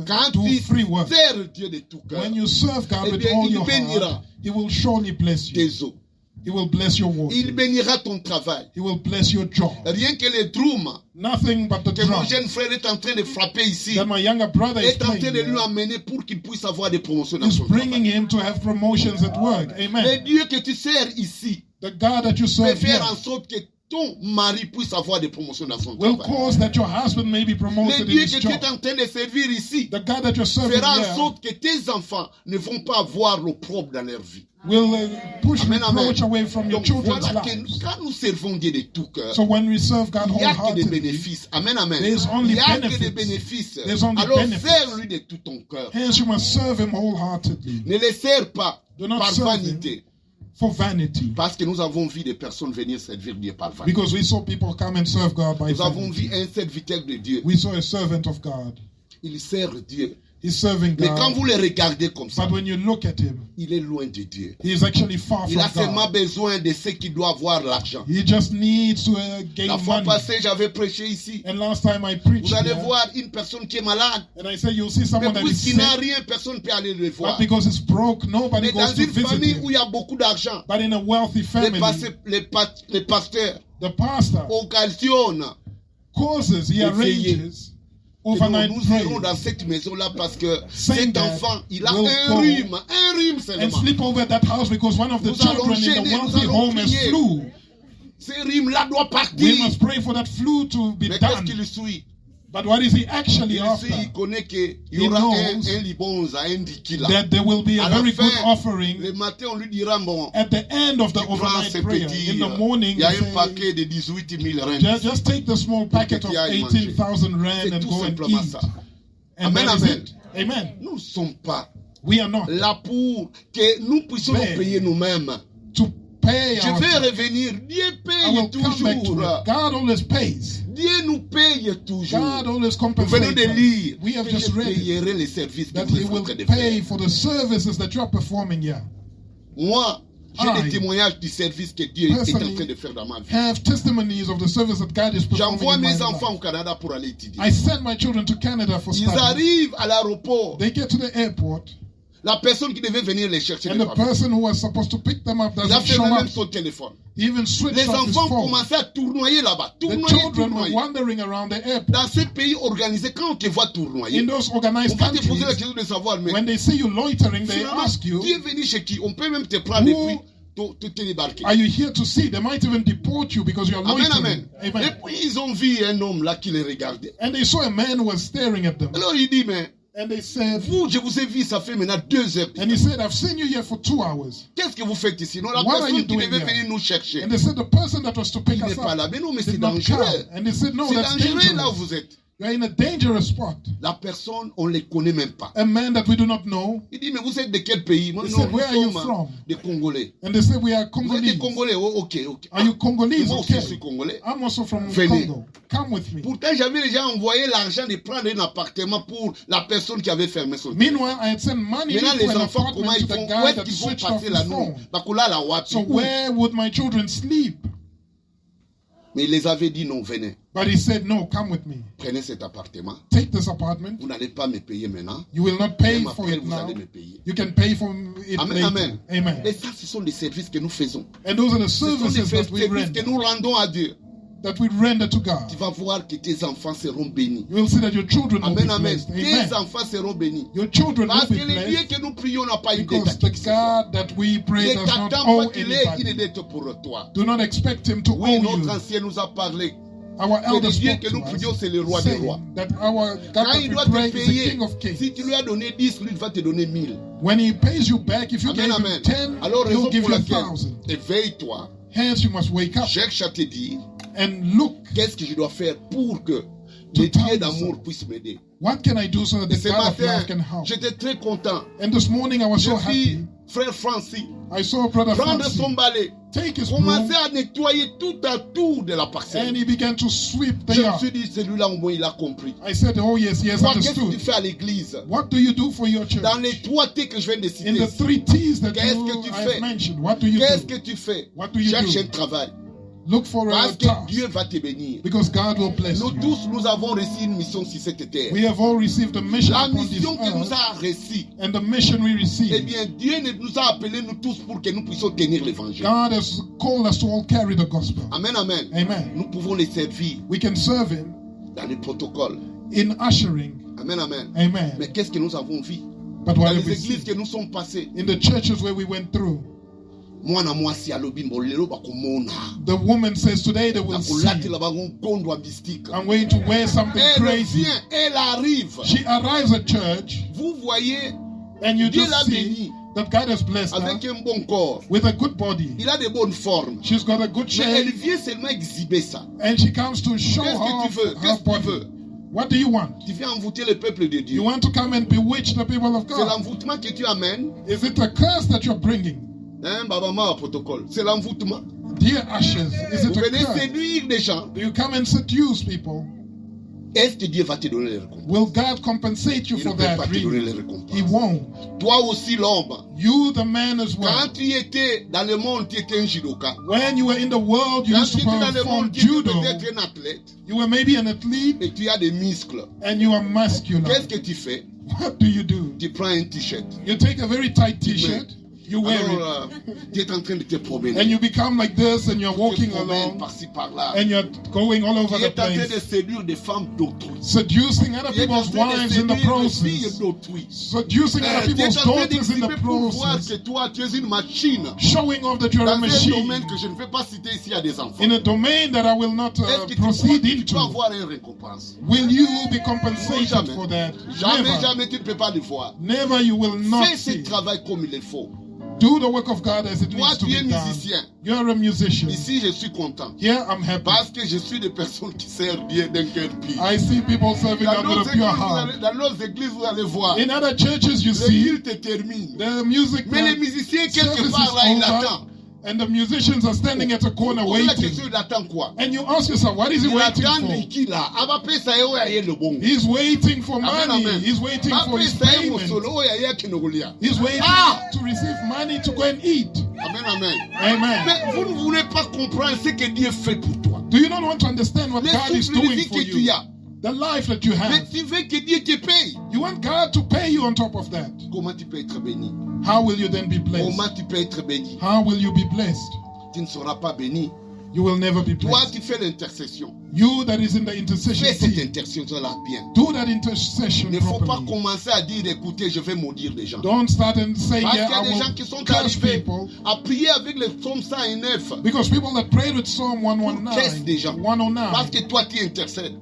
Quand do tu free work. sers Dieu de tout cœur, When you serve God Eh with bien, all il your bénira heart, He will surely bless you. tes eaux. He will bless your water. Il bénira ton travail. He will bless your job. Rien que les drums Nothing but the que mon drum jeune frère est en train de frapper ici that my younger brother is est en train playing de lui here amener pour qu'il puisse avoir des promotions dans is son bringing travail. him to have promotions at work. Le Amen. Dieu que tu sers ici The God that you peut serve here faire en sorte que ton mari puisse avoir des promotions dans son will travail. cause that your husband may be Le promoted in Dieu his que tu job. es en train de servir ici The God that you're serving fera en here sorte que tes enfants ne vont pas avoir l'opprobre dans leur vie. will push Amen, amen. reproach away from your Donc children's voilà que lives. quand nous servons Dieu de tout cœur, So when we serve God il n'y a que des wholeheartedly, bénéfices. Amen, amen. There's Il only n'y a que benefits. des bénéfices. There's only Alors benefits. sers-lui de tout ton cœur. hence you must serve Him wholeheartedly Ne les sers pas Do not par serve vanité. for vanity. Parce que nous avons vu des personnes venir servir Dieu par vanité. Because we saw people come and serve God by Nous avons vu vanity. un serviteur de Dieu. We saw a servant of God. Il sert Dieu. He's serving Mais quand God. vous le regardez comme ça, But when you look at him, il est loin de Dieu. he is actually far Il a from seulement God. besoin de ceux qui doivent avoir l'argent. He just needs to gain La fois money. passée, j'avais prêché ici. And last time I preached Vous allez here, voir une personne qui est malade. and I say you'll see Mais someone that is puisqu'il n'a sick, rien, personne ne peut aller le voir. but because it's broke, nobody Mais goes dans to une visit famille him. où il y a beaucoup d'argent, But in a wealthy les, family, les pasteurs the pastor occasionnent. causes, he Et arranges Et nous, overnight nous irons dans prayers cette maison-là parce que Saying cet that enfant, il a will un go rhume and seulement. sleep over at that house because one of the Nous allons children in gêner, the nous wealthy allons home has prier. flu. Ce rhume-là doit We partir. must pray for that flu to be Mais qu'est-ce done. qu'il suit? But what is he actually Il after? suit, il connaît qu'il y He aura knows un libonza, un dikila. That there will be a À la very fin, good offering le matin, on lui dira, bon, at the end of the tu prends overnight ce prayer. petit, In the morning, il y a they un say, paquet de 18 000 rentes. just take the small packet que of tu ailles manger. 18,000 rand C'est and tout go and simplement eat. ça. And Amen, that is amen. it. Amen. Nous ne sommes pas We are not là pour que nous puissions nous Mais- payer nous-mêmes. to pay Je our. vais revenir. Dieu I paye will come back to toujours. it. God always pays. Dieu nous paye toujours. God always Nous venons compensates de us. lire We have que just je read it, payerai les services que that vous He êtes en will train de pay faire. for the services that you're performing here. Moi, j'ai I des témoignages du service que Dieu est en personally train de faire dans ma vie. Have testimonies of the service that God is performing J'envoie in my mes life. enfants au Canada pour aller étudier. I send my children to Canada for Ils study. arrivent à l'aéroport. They get to the airport, La personne qui devait venir les chercher, and n'est the pas venue. person who was supposed to pick them up Il a doesn't fait show même up. son téléphone. He even switched Les off his enfants phone. commençaient à tournoyer là-bas. The Tournoyer, children were tournoyer. wandering around the airport. Dans ces pays organisés, quand on te voit tournoyer, In those on organized va te poser la countries, question de savoir, mais when they see you loitering, they finalement, ask you, tu es venu chez qui? On peut même te prendre et Who puis te débarquer. are you here to see? They might even deport you because you're Amen, loitering. amen. Et puis ils ont vu un homme là qui les regardait. And they saw a man who was staring at them. Alors il dit, mais And they said, Vous, je vous ai vu, ça fait maintenant 2 heures. and he said, I've seen you here for 2 hours. Qu'est-ce que vous faites ici? Non, la What are you personne qui doing devait here? venir nous chercher, And they said, the person that was to pick il n'est us pas up là. Mais non, mais c'est did not dangereux. come. And they said, no, C'est that's dangereux là où dangerous. vous êtes. You're in a dangerous spot. La personne, on ne les connaît même pas. A man that we do not know. Il dit, mais vous êtes de quel pays? Moi, He non, said, nous where are you sommes from? des Congolais. And they said, we are Vous êtes des Congolese. Congolais? Oh, ok. Are you Congolese? Moi aussi, je Okay. suis Congolais. I'm also from Venez. Congo. Come with me. Pourtant, j'avais déjà envoyé l'argent de prendre un appartement pour la personne qui avait fermé son Meanwhile, I had sent money Maintenant, for les an enfants, comment apartment ils to font? the Où guy est-ce that qu'ils vont switched off passer his la nuit? phone. Bakula la wapi. So where would my children sleep? Mais il les avait dit non, venez, But he said, no, come with me. prenez cet appartement. Take this apartment. Vous n'allez pas me payer maintenant. You will not pay Même for après, it vous now. allez me payer. You can pay for it Amen, later. amen. Amen. Et ça, ce sont des services que nous faisons. And those are the Ce sont des services that we services que render, nous rendons à Dieu. that we render to God. Tu vas voir que tes enfants seront bénis. You will see that your children will be Amen, amen. blessed. Tes Amen. enfants seront bénis. Your children Parce will que be le Dieu blessed que nous prions n'a pas une because dette à the qui que ce soit. God that we pray Ne does not t'attends owe pas qu'il ait une anybody. dette pour toi. Do not expect him to Oui, owe notre you. ancien nous a parlé. Our Que le elders Dieu spoke que to nous prions, c'est le us, roi des rois. saying that our God Quand that il we doit pray te is the payer, King of Kings. si tu lui as donné 10, lui il va te donner 1000. When he pays you back, if you Amen, gave amen. him 10, Alors, he'll raison give pour you laquelle, 1,000. éveille-toi, Hence, you must wake up cherche à te dire, and look. qu'est-ce que je dois faire pour que To le tell Dieu d'amour yourself. puisse m'aider. What can I do so that Et the ce God of matin, love can help? j'étais très content. And this morning I was so Je vis happy. frère Francis I saw Brother prendre Francis son balai, take his broom commencer à nettoyer tout autour de la and parcelle. he began to sweep the Je me yard. suis dit, celui-là au moins il a compris. I said, oh yes, he has Toi, qu'est-ce que tu understood. fais à l'église? What do you do for your church? Dans les 3 T que je viens de citer, In the 3 T's that Qu'est-ce que tu I fais? have mentioned, what do you qu'est-ce do? que tu fais? What do you Cherche do? un travail. Look for a Parce que task Dieu va te bénir. because God will bless Nous you. tous, nous avons reçu une mission sur cette terre. We have all received a mission La upon this mission que nous earth, a reçue, and the mission we eh received, bien, Dieu nous a appelés nous tous pour que nous puissions tenir l'évangile. God has called us to all carry the gospel. Amen, amen. Amen. Nous pouvons les servir We can serve Him dans les protocoles. in ushering. Amen, amen. Amen. Mais qu'est-ce que nous avons vu But dans what les have we églises seen? que nous sommes passés? In the churches where we went through, Mwana mwasi alobi mbolelo bakomona. the woman says today they will see. Nakolatela bango nkondo mystique. I'm going to wear something Elle crazy. vient, elle arrive. She arrives at church, Vous voyez, and you Dieu just l'a see béni that God has blessed her avec un bon corps. with a good body. Il a de bonnes formes. She's got a good Mais elle shape, vient seulement exhiber ça. and she comes to show Qu'est-ce que tu veux? her Qu'est-ce que tu body. veux? What do you want? Tu viens envoûter le peuple de Dieu. You want to come and bewitch the people of C'est God? l'envoûtement que tu amènes. Is it a curse that you're bringing? Hein, Baba Ma protocole. C'est l'envoûtement. Dear ashes, is it Vous a venez curse? séduire des gens. Do you come and seduce people? Est-ce que Dieu va te donner les récompenses? Will God compensate you Il ne for peut that? pas te donner Really? les récompenses. He won't. Toi aussi l'homme. You, the man as well. Quand tu étais dans le monde, tu étais un judoka. When you were in the world, you Quand used tu to étais dans le perform monde, tu étais judo. peut-être un athlète. You were maybe an athlete, Et tu as des muscles. and you are muscular. Qu'est-ce que tu fais? What do you do? Tu prends un t-shirt. You take a very tight T-shirt, you wear it, Alors, tu es en train de te promener. and you become like this, and you're Tu te walking promènes along, par-ci par-là. and you're going all over Tu the es en train de place, séduire des femmes d'autrui. seducing other Tu es en people's train de wives in the séduire les filles process, d'autrui. seducing other Tu es people's en train daughters in d'exhiber the pour voir process, que toi, tu es une machine. showing off that you're Dans a un machine domaine que je ne vais pas citer ici à des enfants. in a domain that I will not Est-ce que tu crois proceed que tu peux into. avoir une récompense? Will you be compensated Jamais. for that? Jamais, Never. jamais tu ne peux pas le voir. Never you will not Fais ce see. travail comme il le faut. Do the work of God as it Toi, needs to tu es be done. musicien. You're a musician. Ici, je suis content. Here I'm happy. Parce que je suis des personnes qui servent bien d'un cœur pur. I see people serving Dans God with nos a pure églises, heart. dans nos églises, vous allez voir. In other churches, you Le see culte termine. the music Mais les musiciens, quelque service part, là, is ils over, attendent. and the musicians are standing at a corner Pose la waiting. question, il attend quoi? And you ask yourself, what is he Il waiting attend for? qui là? Abape ça y est, oya le bon. He's waiting for Amen, money. amen. He's waiting for Abape his ça y est, payment. mosolo, oya ye kenogolia. He's waiting Ah! to receive money to go and eat. Amen, amen. Amen. Mais vous ne voulez pas comprendre ce que Dieu fait pour toi. Do you not want to understand what Les God is souffles de doing vie for que tu you? as. The life that you Mais have. tu veux que Dieu te paye. You want God to pay you on top of that. Comment tu peux être béni? How will you then be blessed? Comment tu peux être béni? How will you be blessed? Tu ne seras pas béni. You will never be Toi, blessed. tu fais l'intercession. You that is in the intercession Fais cette team, intercession-là bien. do that intercession Il ne faut pas properly. commencer à dire, écoutez, je vais maudire des gens. Don't start and say, Parce yeah, qu'il y a I des gens will qui sont curse arrivés people. à prier avec le psaume 109. Because people that prayed with Psalm Qu'est-ce des gens? 119, Parce 109, que toi, tu intercèdes.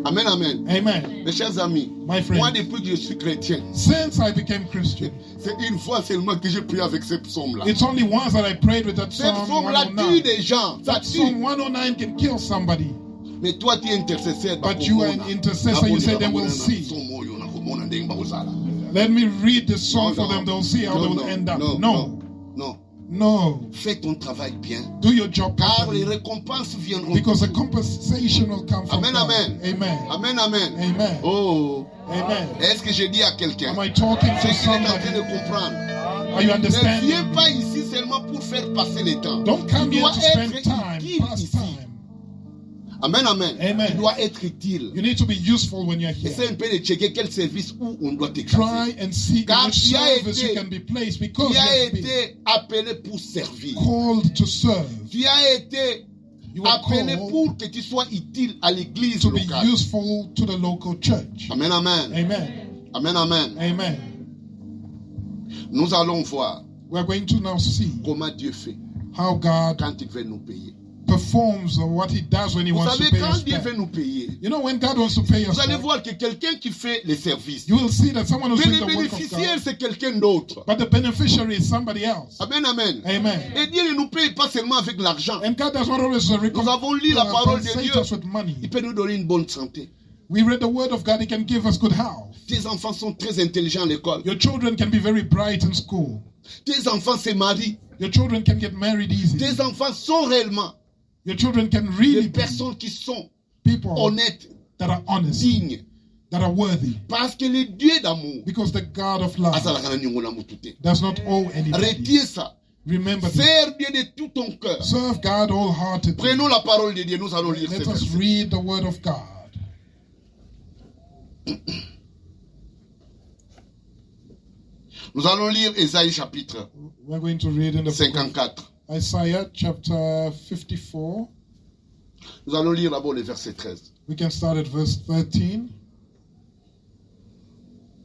Amen, amen. Amen. Mes chers amis, My friends. moi depuis que je suis chrétien, Since I became Christian, c'est une fois seulement que j'ai prié avec ce psaume-là. it's only once that I prayed with that Ce Psalm psaume-là tue 109. des gens. Ça That tue. Psalm 109 can kill somebody. Mais toi, tu es intercesseur. But you are an intercessor, you say they will see. Let me read the song for them. They'll see how they will end up. No. Fais ton travail bien. Do your job Car les properly. récompenses viendront. Because the compensation will come from Amen, God. amen. Amen. Amen, amen. Amen. Oh. Amen. Est-ce que j'ai dit à quelqu'un? Am I talking C'est to qu'il est en train somebody? de comprendre. Are you Ne understanding? viens pas ici seulement pour faire passer le temps. Don't come Tu here dois to spend être time, utile pass ici. time. Amen, amen. Amen. Tu dois être utile. You need to be useful when you're here. Essaie un peu de checker quel service où on doit te classer. Try and see in Car which tu as service été- you can be placed because Tu you as have been été appelé pour servir. called to serve. Tu as été You were appelé called pour que tu sois utile à l'église to be locale. useful to the local church. Amen, amen. Amen. Amen, amen. Amen. Nous allons voir We're going to now see comment Dieu fait how God quand il veut nous payer. performs what he does when he Vous wants to savez, pay quand us Dieu back. veut nous payer, You know, when God wants to pay us vous allez back, voir que quelqu'un qui fait les services, you will see that someone who's mais doing le the work of bénéficiaire, God, c'est quelqu'un d'autre. but the beneficiary is somebody else. Amen, amen. Amen. Et Dieu ne nous paye pas seulement avec l'argent. And God does not always Nous avons lu la parole de compensate Dieu. us with money. Il peut nous donner une bonne santé. We read the word of God, he can give us good health. Tes enfants sont très intelligents à l'école. Your children can be very bright in school. Tes enfants se marient. Your children can get married easy. Tes enfants sont réellement Your children can des really be personnes qui sont people honnêtes, that are honest, dignes. that are worthy. Parce que le Dieu d'amour, Because the God of love does not owe anybody. retiens ça. Remember this. Sers Dieu de tout ton cœur. Serve God wholeheartedly. Prenons la parole de Dieu, nous allons lire Let ce us verset. read the word of God. Nous allons lire Ésaïe chapitre We're going to read in the book 54. of Isaiah chapter 54. Nous allons lire d'abord le verset 13. We can start at verse 13.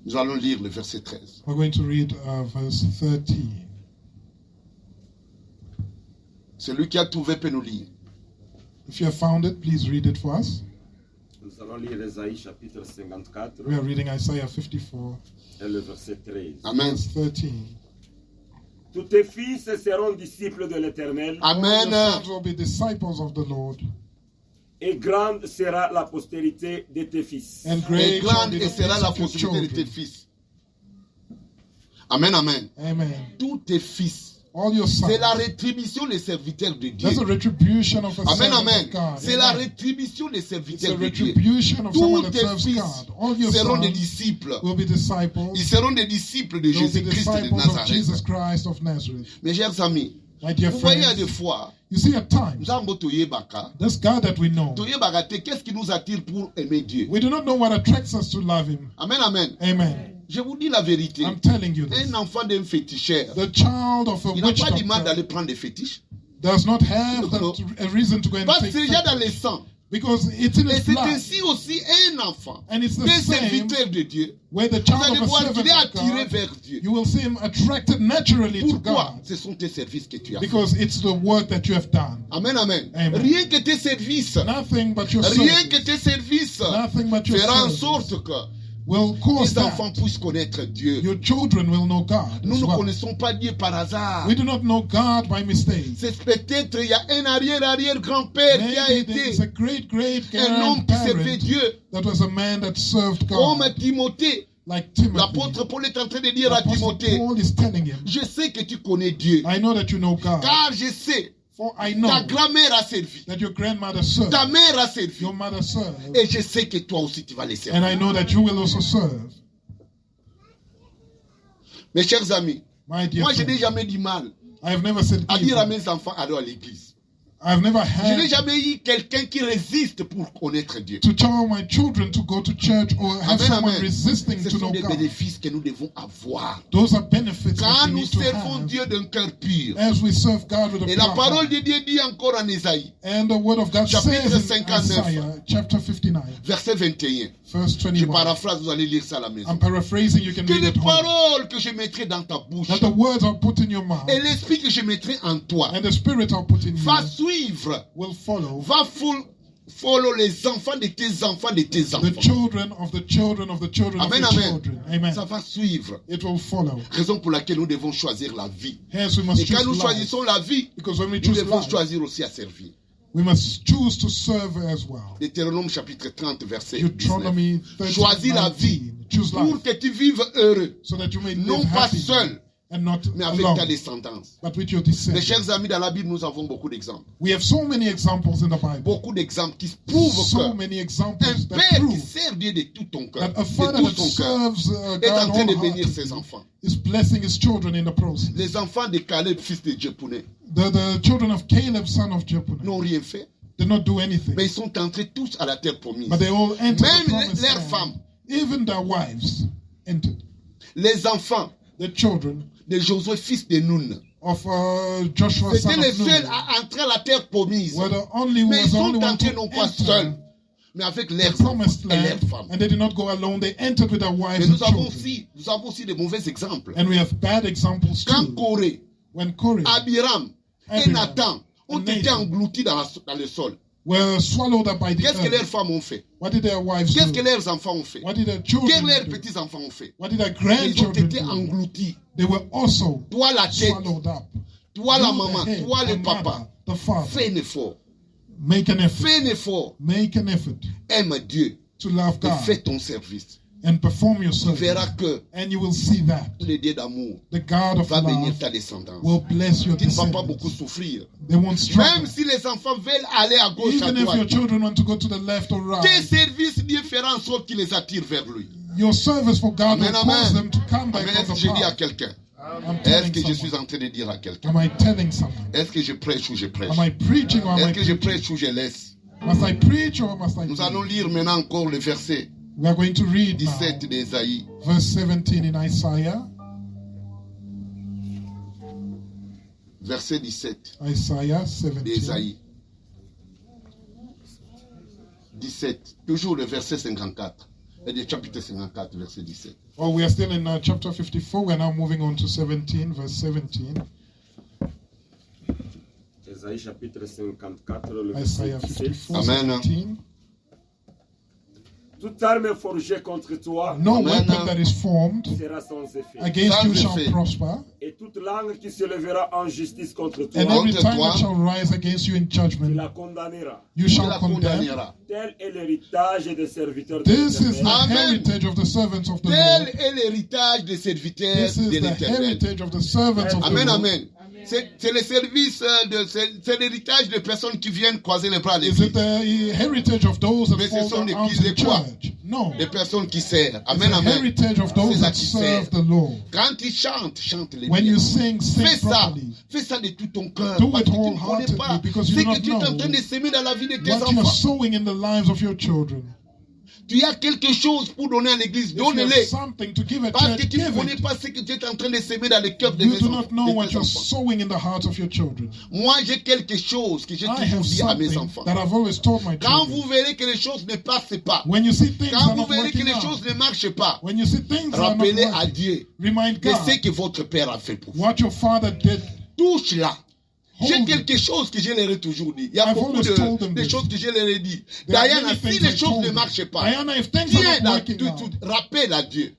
Nous allons lire le verset 13. We're going to read verse 13. Celui qui a trouvé peut nous lire. If you have found it, please read it for us. Nous allons lire Ésaïe chapitre 54 We are reading Isaiah 54, et le verset 13. Amen. verse 13. Tous tes fils seront disciples de l'Éternel, All Amen. your sons will be disciples of the Lord, et grande sera la postérité de tes fils. and Et great shall grande be et the sera peace la of your possibilité de tes children. fils. Amen, amen. Amen. Tous tes fils. All your sons. C'est la rétribution des serviteurs de Dieu. That's a retribution of a Amen, servant amen. of God. C'est la Amen. rétribution des It's a serviteurs de Dieu. retribution of Tous someone that tes serves fils God. All your seront des sons disciples. will be disciples. Ils seront des disciples de They will be Jésus-Christ de disciples of Jesus Nazareth. Christ of Nazareth. Mes chers amis, My dear vous voyez à des friends, fois, you see at times, nous avons Toyebaka. this God that we know, Toyebaka, qu'est-ce qui nous attire pour aimer Dieu? we do not know what attracts us to love Him. Amen, amen. Amen. Je vous dis la vérité. I'm telling you this. Un enfant d'un féticheur, The child of a il n'a witch pas du mal doctor d'aller prendre des fétiches. does not have No. a reason to go and Parce que take c'est déjà fetish, dans le sang. because it's in Et his c'est blood. ainsi aussi un enfant And it's the d'un same serviteur de Dieu. where the Vous child allez of a voir servant qu'il est of attiré God, vers Dieu. you will see him attracted naturally to Pourquoi? God, Ce sont tes services que tu as fait. because it's the work that you have done. Amen, amen. Amen. Rien que tes services, Nothing but your rien que service, tes services nothing but your fera en service sorte que will cause tes enfants that puissent connaître Dieu. your children will know God Nous as ne well. connaissons pas Dieu par hasard. We do not know God by mistake. C'est peut-être il y a un arrière-arrière-grand-père qui a Maybe there is a été great un homme qui servait grandparent Dieu. that was a man that served Comme God, Timothée. like Timothy. L'apôtre Paul est en train de dire à Apostle Timothée, Paul is telling him, je sais que tu connais Dieu. I know that you know God, Car je sais, for I know ta grand-mère a servi. that your grandmother served, Ta mère a servi. your mother served, Et je sais que toi aussi tu vas les servir. and I know that you will also serve. Mes chers amis, My dear moi je n'ai friend, jamais du mal I have never said à dire à evil. mes enfants aller à l'église. I've never Je n'ai had jamais eu quelqu'un qui résiste pour connaître Dieu. to tell my children to go to church or have Amen, someone amen. resisting Ce to sont know des God. bénéfices que nous devons avoir. Those are benefits Quand that we nous need to servons have Dieu d'un cœur pur. as we serve God with a Et la pure parole heart. de Dieu dit encore en Ésaïe, And the word of God Chapitre says in 59. Isaiah chapter 59, verset 21. verse Je 21. paraphrase, vous allez lire ça à la maison. I'm paraphrasing, you can Que read les it home. paroles que je mettrai dans ta bouche That the words are put in your mouth et l'esprit que je mettrai en toi and the spirit are put in va you suivre, will follow, va follow les enfants de tes enfants de tes The enfants. children of the children of the children Amen, of the amen. children. Amen. Ça va suivre. It will follow. Raison pour laquelle nous devons choisir la vie. Hence, we must Et quand choose nous life. choisissons la vie, Because when we nous choose devons life, choisir aussi à servir. we must choose to serve as well. Deutéronome chapitre 30, verset 19. Deuteronomy 30, Choisis la vie 19. Choose pour life que tu vives heureux, so that you may non live pas happy seul, and not mais avec alone, ta descendance. but with your Mes descendants. chers amis, dans la Bible, nous avons beaucoup d'exemples. We have so many examples in the Bible. Beaucoup d'exemples qui prouvent So que many un examples that père qui prove sert Dieu de tout ton cœur, that a de father tout that son cœur, serves est en God train de bénir ses wholeheartedly enfants. is blessing his children in the process. Les enfants de Caleb, fils de Jephunneh, The children of Caleb, son of Jephunneh, n'ont rien fait, did not do anything, mais ils sont entrés tous à la terre promise. but they all entered the Même promised leurs land. femmes, Even their wives entered. les enfants The children de Josué, fils de Nun, of Joshua, son c'était les of seuls Nun, à entrer à la terre promise. were the only Mais ils was the sont only one entrés to non pas enter seuls, mais avec the leurs enfants promised et leurs land, femmes. and they did not go alone. They entered with their wives Mais and nous avons children. aussi de mauvais exemples. And we have bad examples Quand too. Corée, When Korah Abiram et Abiram Nathan ont and été Nathan engloutis dans le sol, were swallowed up by the qu'est-ce que leurs earth, femmes ont fait? what did their wives Qu'est-ce que do? leurs enfants ont fait? What did their Qu'est-ce que children leurs do? petits-enfants ont fait? What did their Ils ont grandchildren été do? engloutis. They were also Toi la tête, swallowed up. toi la You, the maman, head, toi le the papa, mother, the father, fais un effort. make an effort. Fais un effort. Make an effort Aime Dieu to love et God fais ton service. and perform your Tu verras service. que And you will see that le Dieu d'amour the God of va bénir love ta descendance. will bless your Tu ne vas pas beaucoup descendants. souffrir. They won't struggle. Même si les enfants veulent aller à gauche, à Even if your droite, children want to go to the left or tes right, services, Dieu fera en sorte qu'il les attire vers lui. your service for God will Amen, cause amen. them to come back Amen. on Est-ce the que je dis à path. quelqu'un? I'm Est-ce telling que je suis someone. en train de dire à quelqu'un? Am I telling someone? Est-ce que je prêche ou je prêche? Am I preaching or am Est-ce I que je preaching? prêche ou je laisse? Must I preach or must I Nous allons preach? lire maintenant encore le verset We are going to read 17 now d'Ésaïe. verse 17 in Isaiah. Verset 17 Isaiah 17. d'Ésaïe. 17. Toujours le verset 54. Et du chapitre 54, verset 17. Oh, we are still in chapter 54. We're now moving on to 17, verse 17. Ésaïe chapitre 54, le Isaiah verset 17. 54, Amen. 17. Toute arme forgée contre toi No Amen. weapon that is formed sera sans effet. against Sans you shall effet. prosper, Et toute langue qui se lèvera en justice contre toi, and every Contre tongue toi, that shall rise against you in tu judgment, la condamneras. you il shall la condemn. condamnera. Tel est l'héritage des serviteurs de This is the l'Éternel. Amen. heritage of the servants of the Tel Lord. est l'héritage des serviteurs This is de the l'Éternel. heritage of the servants of the Amen, Lord. amen. C'est le service, c'est l'héritage des personnes qui viennent croiser les bras à Is l'église. it the heritage of those that Mais ce fold sont their arms l'église in de quoi? church? No. Les personnes qui servent. It's Amen, the amen. heritage of those C'est là that qui serve servent. the Lord. Quand ils chantent, chante-les When bien. you sing, sing Fais ça. properly. Fais ça de tout ton cœur. Do Parce it que tu ne connais wholeheartedly pas because you ce do que not tu es en know train de semer dans la vie de tes what you are enfants. sowing in the lives of your children. Tu as quelque chose pour donner à l'église. If you have Donne-le. something to give a Parce que church, tu ne give connais it. pas ce que tu es en train de semer dans le cœur de You mes do enfants. not know de what tes you're enfants. sowing in the hearts of your children. Moi, j'ai quelque chose que j'ai I toujours have dit à mes something enfants. that I've always told my Quand children. vous verrez que les choses ne passent pas, When you see things quand are vous not verrez que working les out, choses ne marchent pas, when you see things are not rappelez à working, Dieu remind de ce God que votre Père a fait pour vous. what your father did. Touche-la. J'ai Hold it. quelque chose que je leur ai toujours dit. Il y a I've beaucoup always told them de this. choses que je leur ai dit. There are Diana, many si things les I choses told ne them. marchent pas, Diana, if things viens are not là, working out, rappelle à Dieu.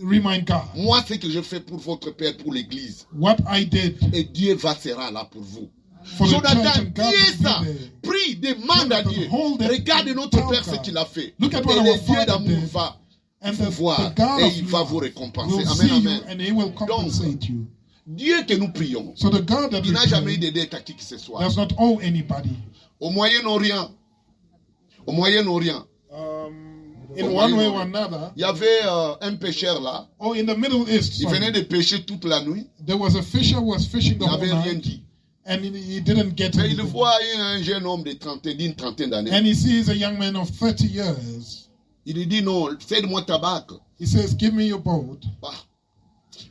remind God Moi, ce que je fais pour votre Père, pour l'Église, what I did et Dieu sera là pour vous. for the church, Jonathan, and God dis will ça. be there. Prie, demande à Jonathan, Dieu. hold it, Regarde notre tell Père ce God. qu'il a fait. Look at Et what le our Dieu Father d'amour did. va And vous voir the God et of il va vous love récompenser. will Amen, see you amen. and He will compensate you. Dieu que nous prions, So the God that il we n'a jamais eu pray de dette à qui que ce soit. does not owe anybody. Au Moyen-Orient, In one way or another, il y avait un pêcheur là. or in the Middle East, Il venait de pêcher toute la nuit. there was a fisher who was fishing Il the whole n'avait rien night, dit. and he didn't get Mais il anything. voit un jeune homme d'une trentaine d'années. And he sees a young man of 30 years. Il lui dit non, cède-moi ta barque. He says, give me your boat. Bah.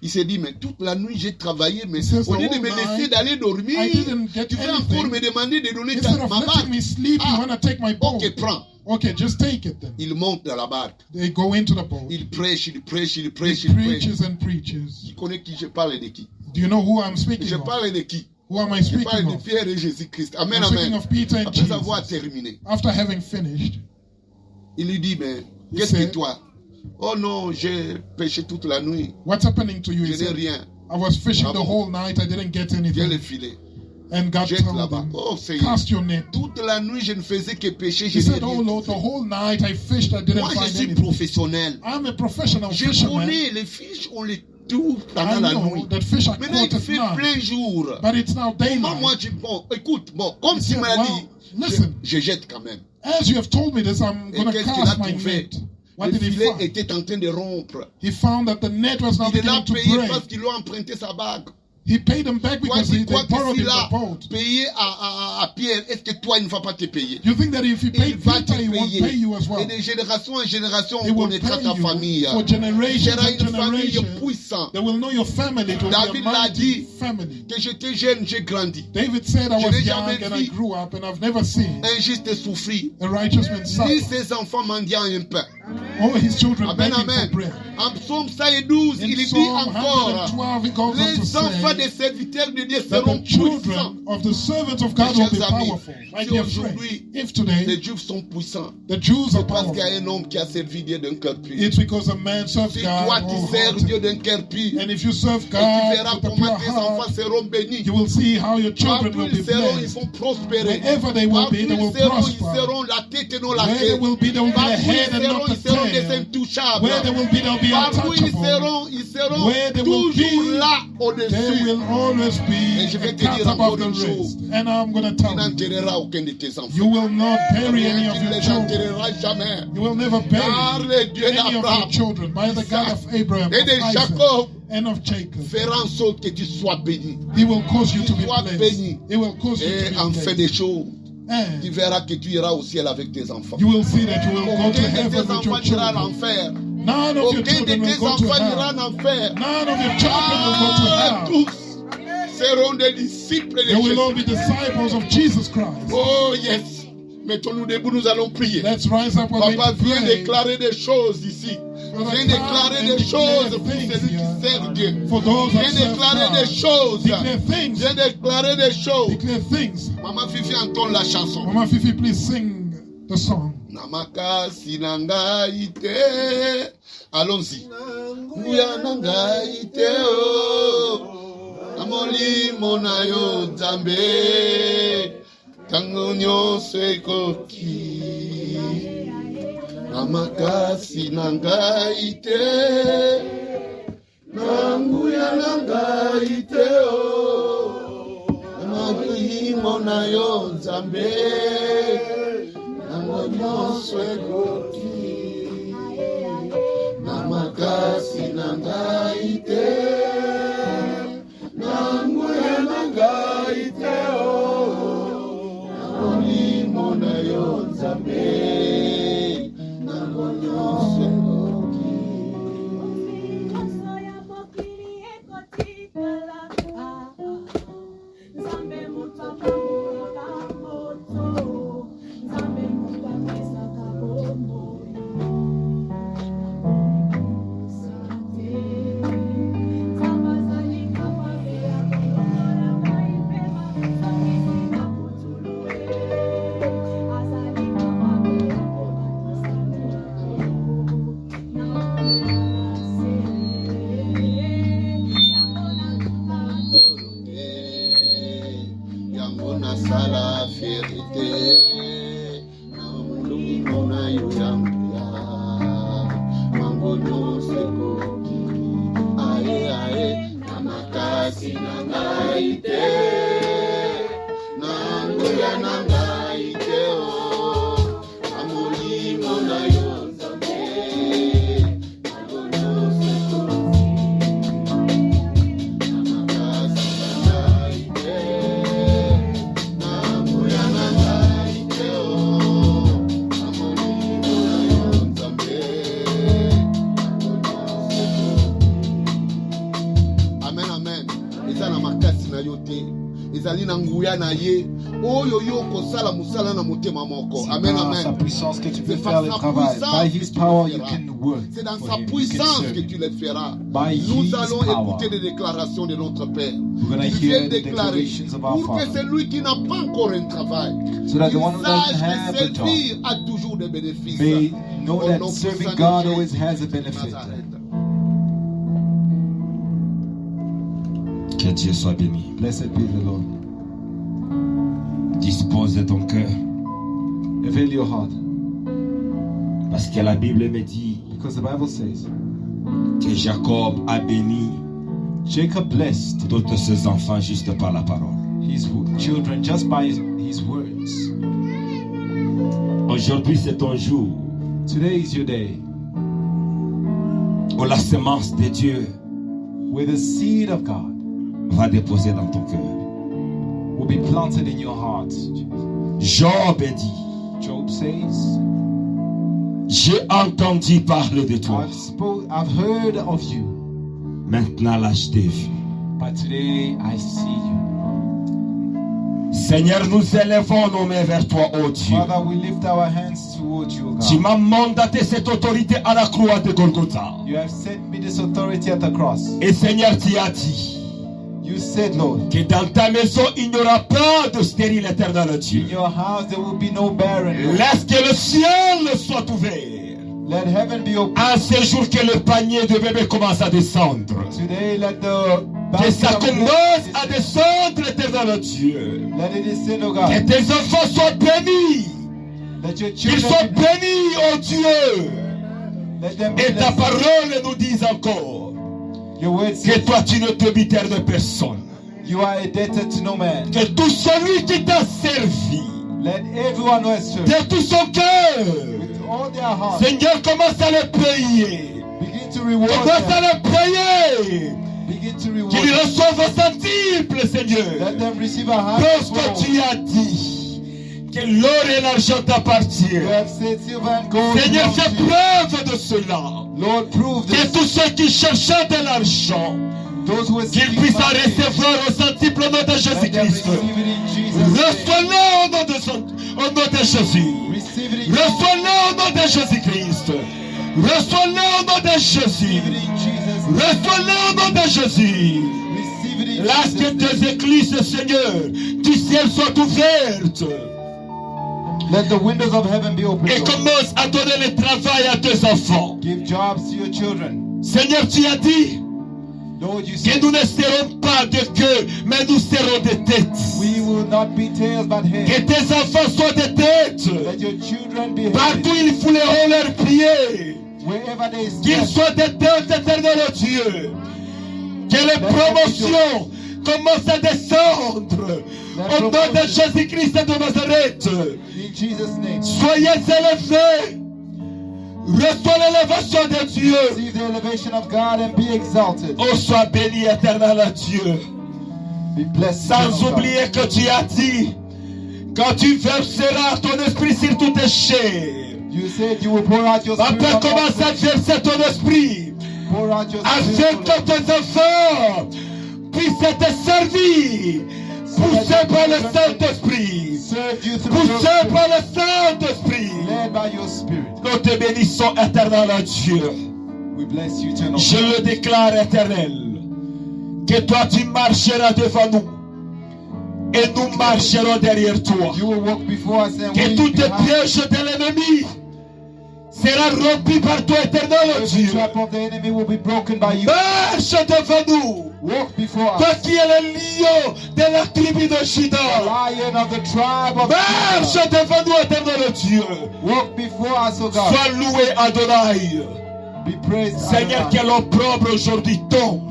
Il s'est dit, mais toute la nuit j'ai travaillé, mais He says, au lieu the de me whole laisser night, d'aller dormir, I didn't get tu veux anything. encore me demander de donner Instead of ma letting barque. me sleep, you want to take my boat. Ok, prends. Okay, just take it then. Il monte dans la barque. They go into the boat. Il prêche, il prêche, il He prêche, il prêche. preaches and preaches. Tu connais qui je parle de qui? Do you know who I'm speaking Je of? parle de qui? Who am I Je parle speaking de of? Pierre et Jésus-Christ. Amen, I'm speaking amen. of Peter and Après avoir Jesus. terminé, After having finished, il lui dit, mais He qu'est-ce que said, toi? Oh non, j'ai péché toute la nuit. what's happening to you? He Je n'ai said, rien. I was fishing Ah the bon? whole night. I didn't get Viens le anything. filet. And God Jette told là-bas. him, Oh Seigneur. cast your net. Toute la nuit, je ne faisais que pécher. Je He n'ai said, oh rien Lord, the fait. whole night I fished. I didn't Moi, je find suis anything. professionnel. I'm a professional Je fisherman. connais les fiches, on les trouve pendant I la know nuit. that fish are Maintenant, caught il at fait night, plein jour. but it's now Moi, daylight. je dis, bon, écoute, bon, comme He tu said, m'as well, dit, listen. je jette quand même. As you have told me this, I'm Et going to qu'est-ce qu'il a cast my trouvé? net. What Le did he filet find? était en train de rompre. He found that the net was now Il l'a beginning to payé break. parce qu'ils lui ont emprunté sa bague. He paid them back Toi, because tu they crois que borrowed him s'il a the boat. payé à Pierre, est-ce que toi, il ne va pas te payer? You think that if he Il paid va te Peter, he won't pay you as payer. well? Et de génération en génération, He on will connaîtra pay ta you famille. for generations Tu seras and une famille generations. puissante. They will know your family. It will David be a l'a mighty dit. family. Que j'étais jeune, j'ai grandi. David said, I Je was n'ai young jamais and I vu grew up and I've never seen Injuste souffrir. a righteous man Ni suffer. ses enfants mendiant un pain. All his children Amen, begging for amen. bread. En psaume 112, In il dit Psalm encore, 112, he goes on to les enfants say des serviteurs de Dieu that seront the puissants. children of the servants of God will be Chers amis, powerful. My si dear aujourd'hui, friend, if today les Juifs sont puissants, the Jews are c'est parce powerful, qu'il y a un homme qui a servi Dieu d'un cœur pur. it's because a man serves Si toi God tu sers wholeheartedly. Dieu d'un cœur pur, And if you serve et tu God verras with a comment pure tes enfants heart, seront bénis. you will see how your children Partout will be ils seront, ils blessed. vont prospérer. Wherever they will Partout be, they will ils prosper. seront la tête et non la Where they queue. will be the Partout head and not ils the seront des tail. intouchables. Where they will be, they'll be Partout untouchable. ils seront Where they will toujours be, là They au-dessus. will always be Et je vais a te cat dire above encore the une chose. rest. And I'm going to Tu tell you, n'enterreras aucun de tes enfants. you will not bury any Tu of ne your les children. enterreras jamais. You will never Car bury le Dieu any of your d'Abraham children by the God of Abraham, et of de Isaac, Jacob and of Jacob. fera en sorte que tu sois béni. He will cause you to be Sois blessed. béni. He will cause you Et to en be fin blessed. des choses, tu And verras que tu iras au ciel avec tes enfants. you will see that you will go to Aucun de heaven tes with your enfants n'ira à children. l'enfer. None of your Aucun de children will tes go to enfants n'ira hell. en enfer. None of your children will go to hell. Tous seront des disciples de They will all Jésus. be disciples of Jesus Christ. Oh yes. Mettons-nous debout, nous allons prier. Let's rise up and Papa vient pray. déclarer des choses ici. Viens déclarer des choses pour celui qui sert Dieu. For those that Viens serve déclarer des God. choses. Declare things. Viens déclarer des choses. Declare things. Maman Fifi entonne la chanson. Mama Fifi, please sing the song. Namakasi nangai te. Allons-y. Nguya nangai te o. Amolimo na yo Nzambe. Tango nyonso ekoki. Namakasi nangai te. Nanguya nangai te o. Amolimo na yo Nzambe. Tango nyonso ekoki. Namakasi nangai te. Nanguya nangai te o. Amolimo na yo Nzambe. Tango nyonso ekoki. Yango nasala fierté. Namulungu na yo yambuya. Mango nyonso ekoki. Aye aye. Namakasi na ngai te. Nanguya na ngai te o. Amolimo na yo Nzambe. Mango nyonso ekoki. Namakasi na ngai te. Nanguya na ngai te o. Amolimo na yo Nzambe. Mango nyonso ekoki. Amen, amen. Eza na makasi na yo te. Ezali na nguya na ye. Oyo yo kosala musala na motema moko. C'est Amen, par sa amen. puissance que tu peux C'est faire par le sa travail. puissance By que His tu power le you feras. can work C'est dans for sa him. You can puissance serve que him. tu le feras. By Nous his allons power, écouter les déclarations de notre Père. we're going to Il vient hear the déclarer declarations of our pour que Father, celui qui n'a pas encore un travail, so that the il one who doesn't sache have que a job servir a toujours des bénéfices. may know Au that nom serving puissant de God Jésus always has a de benefit. Nazareth. Que Dieu soit béni. Blessed be the Lord. Dispose de ton cœur. Avail your heart, Parce que la Bible me dit because the Bible says que Jacob a béni Jacob blessed tous ses enfants juste par la parole. his children just by his words. Aujourd'hui, c'est ton jour Today is your day où la semence de Dieu where the seed of God va déposer dans ton cœur. will be planted in your heart. Job dit, Job says, j'ai entendu parler de toi. I've heard of you, Maintenant, là, je t'ai vu. but today I see you. Seigneur, nous élevons nos mains vers toi, ô Dieu. Father, we lift our hands towards you, Tu God. m'as mandaté cette autorité à la croix de Golgotha. You have sent me this authority at the cross. Et Seigneur, tu as dit You said, Lord, que dans ta maison, il n'y aura pas de stérile éternel, in Dieu. your house there will be no barren. Lord. Laisse que le ciel soit ouvert. Let heaven be open. À ce jour que le panier de bébé commence à descendre. Today let the Que basket ça of commence blessings à descendre, éternel Dieu. let it descend, O Que God. tes enfants soient bénis. Let your Qu'ils soient children be bénis, oh Dieu. let them be Et ta blessed. parole nous dit encore Your word que says toi tu ne tributaire de personne. you are indebted to no man. Que tout celui qui t'a servi Let everyone who has served de tout son cœur, with all their heart Seigneur, commence à le payer. begin to reward Commence à them. le payer. Begin to reward Qu'il them. reçoive au centuple, Seigneur. Let them receive a Parce hundredfold. que tu as dit que l'or et l'argent t'appartiennent. You have said silver and gold Seigneur, belong fais to you. preuve de cela. Lord, prove Que this. tous ceux qui cherchaient de l'argent, Those who are qu'ils seeking puissent en money, recevoir au centuple au nom de let them Jésus-Christ. receive it in Jesus' name. Reçois-le au nom de Jésus. Receive it in Reçois-le au nom de Jésus-Christ. Reçois-le au nom de Jésus. Receive it in Jesus' name. Reçois-le au nom de Jésus. Receive it in Laisse que Jesus' name. tes écluses, Seigneur, du ciel soient ouvertes. Let the windows of heaven be open. Et Lord. commence à donner le travail à tes enfants. Give jobs to your children. Seigneur, tu as dit Lord, you que said nous ne serons pas de queue, mais nous serons de tête. we will not be tails but Que heads. tes enfants soient de tête. Let your children be Partout headed. ils fouleront leurs pieds. Wherever they Qu'ils step, soient de tête, éternel Dieu. Que les promotions commencent à descendre. Au nom de Jésus-Christ de Nazareth. in Jesus' name. Soyez élevés. Reçois l'élévation de Dieu. Receive the elevation of God and be exalted. Oh, sois béni, éternel Dieu. Be blessed. Sans Son of God. oublier que tu as dit, quand tu verseras ton esprit sur tout tes chairs, You said you will pour out your spirit après on all commence à flesh. verser ton esprit, Pour out your afin spirit que tes enfants puissent te servir, poussés par le Saint-Esprit, serve you through your poussés spirit, par le Saint-Esprit. led by your spirit. Nous te bénissons, éternel Dieu. We bless you, eternal Je God. le déclare, éternel, que toi tu marcheras devant nous et nous marcherons derrière toi. You will walk before us and Que we tout behind. piège de l'ennemi sera rompu par toi, éternel Every Dieu. trap of the enemy will be broken by you. Marche devant nous, Walk before toi us. qui es le lion de la tribu de The Juda. lion of the tribe of Marche Judah. devant nous, éternel Dieu. Walk before us, O God. Sois loué, Adonai. Be praised, Seigneur, Adonai. que l'opprobre aujourd'hui tombe.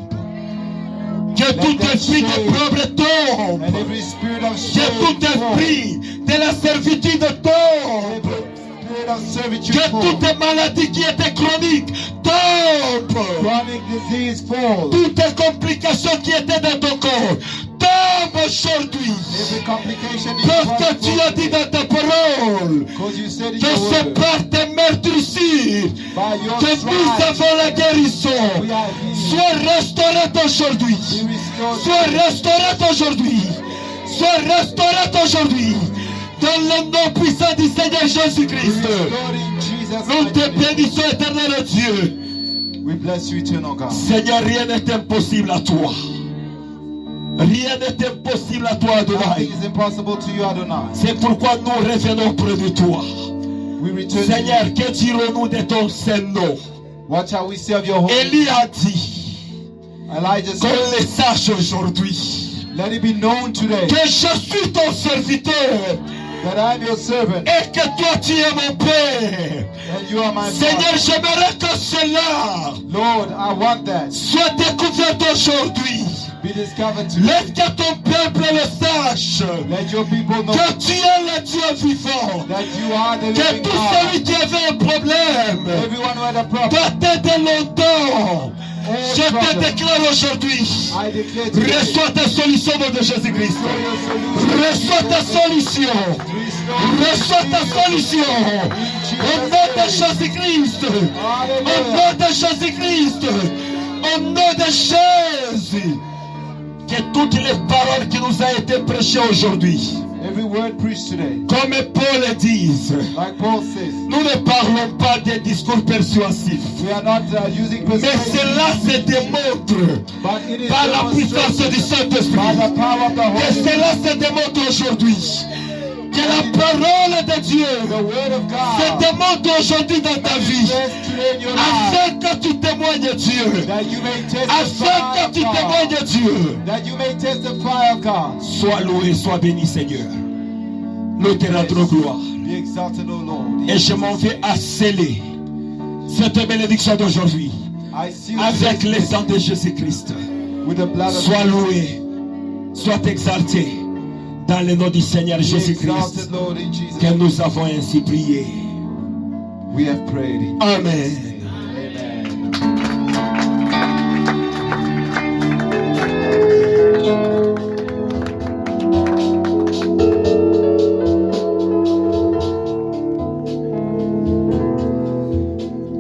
Que tout esprit d'opprobre tombe. And every spirit of Que shame tout fall. esprit de la servitude tombe. Every spirit of servitude Que fall. toute maladie qui était chronique tombe. Chronic disease fall. Toutes les complications qui étaient dans ton corps tombent aujourd'hui. Every complication in Parce your que body tu as dit dans ta parole because you said in que your c'est word, par tes meurtrissures by your que nous stripes avons la guérison. we are healed. Sois restauré aujourd'hui. Be restored. Sois restauré aujourd'hui. Sois restauré aujourd'hui. Dans le nom puissant du Seigneur Jésus-Christ. Restored in Jesus' Nous mighty te name. bénissons, éternel Dieu. We bless you, eternal God. Seigneur, rien n'est impossible à toi. Rien n'est impossible à toi, Nothing Adonai. is impossible to you, Adonai. C'est pourquoi nous revenons près de toi. We return to Seigneur, you. que dirons-nous de ton Saint-Nom? What shall we say of your holy Élie a dit Elijah qu'on said, le sache aujourd'hui let it be known today que je suis ton serviteur that I am your servant et que toi tu es mon Père. and you are my Seigneur, father. j'aimerais que cela Lord, I want that. soit découvert aujourd'hui. Be discovered today. Laisse que ton peuple le sache. Let your people know Que tu es le Dieu vivant. that you are the Que living tout God. celui qui avait un problème Everyone who had a problem, daté de longtemps, je te problem. déclare aujourd'hui. I declare today, Reçois ta solution au nom de Jésus-Christ. restore your solution. Reçois ta solution. Reçois ta solution. Au nom de Jésus-Christ. Au nom de Jésus-Christ. Au nom de Jésus. Que toutes les paroles qui nous ont été prêchées aujourd'hui, Every word preached today, comme Paul le dit, like Paul says, nous ne parlons pas des discours persuasifs. we are not using Mais persuasion, cela se démontre but it is par la puissance du demonstrated by Saint-Esprit. the power of the Et Holy Spirit. cela se démontre aujourd'hui. Que la parole de Dieu The word of se God démontre aujourd'hui dans ta vie. manifests today in your life, Afin que tu témoignes Dieu. that you may Afin testify que of tu God, témoignes Dieu. that you may testify of God. Sois loué, sois béni, Seigneur. Nous te rendrons gloire. Be exalted, O Lord. Et je m'en vais à sceller cette bénédiction d'aujourd'hui I seal avec this le sang de Jésus-Christ. with the blood of Sois loué, sois exalté dans le nom du Seigneur Be Jésus-Christ exalted, Lord, in Jesus. que nous avons ainsi prié. We have prayed. In Amen. Amen.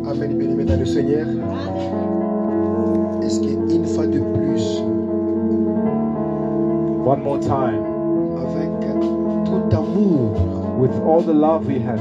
Amen, bien-aimés dans le Seigneur. Est-ce qu'une fois de plus, One more time, avec tout amour, with all the love we have,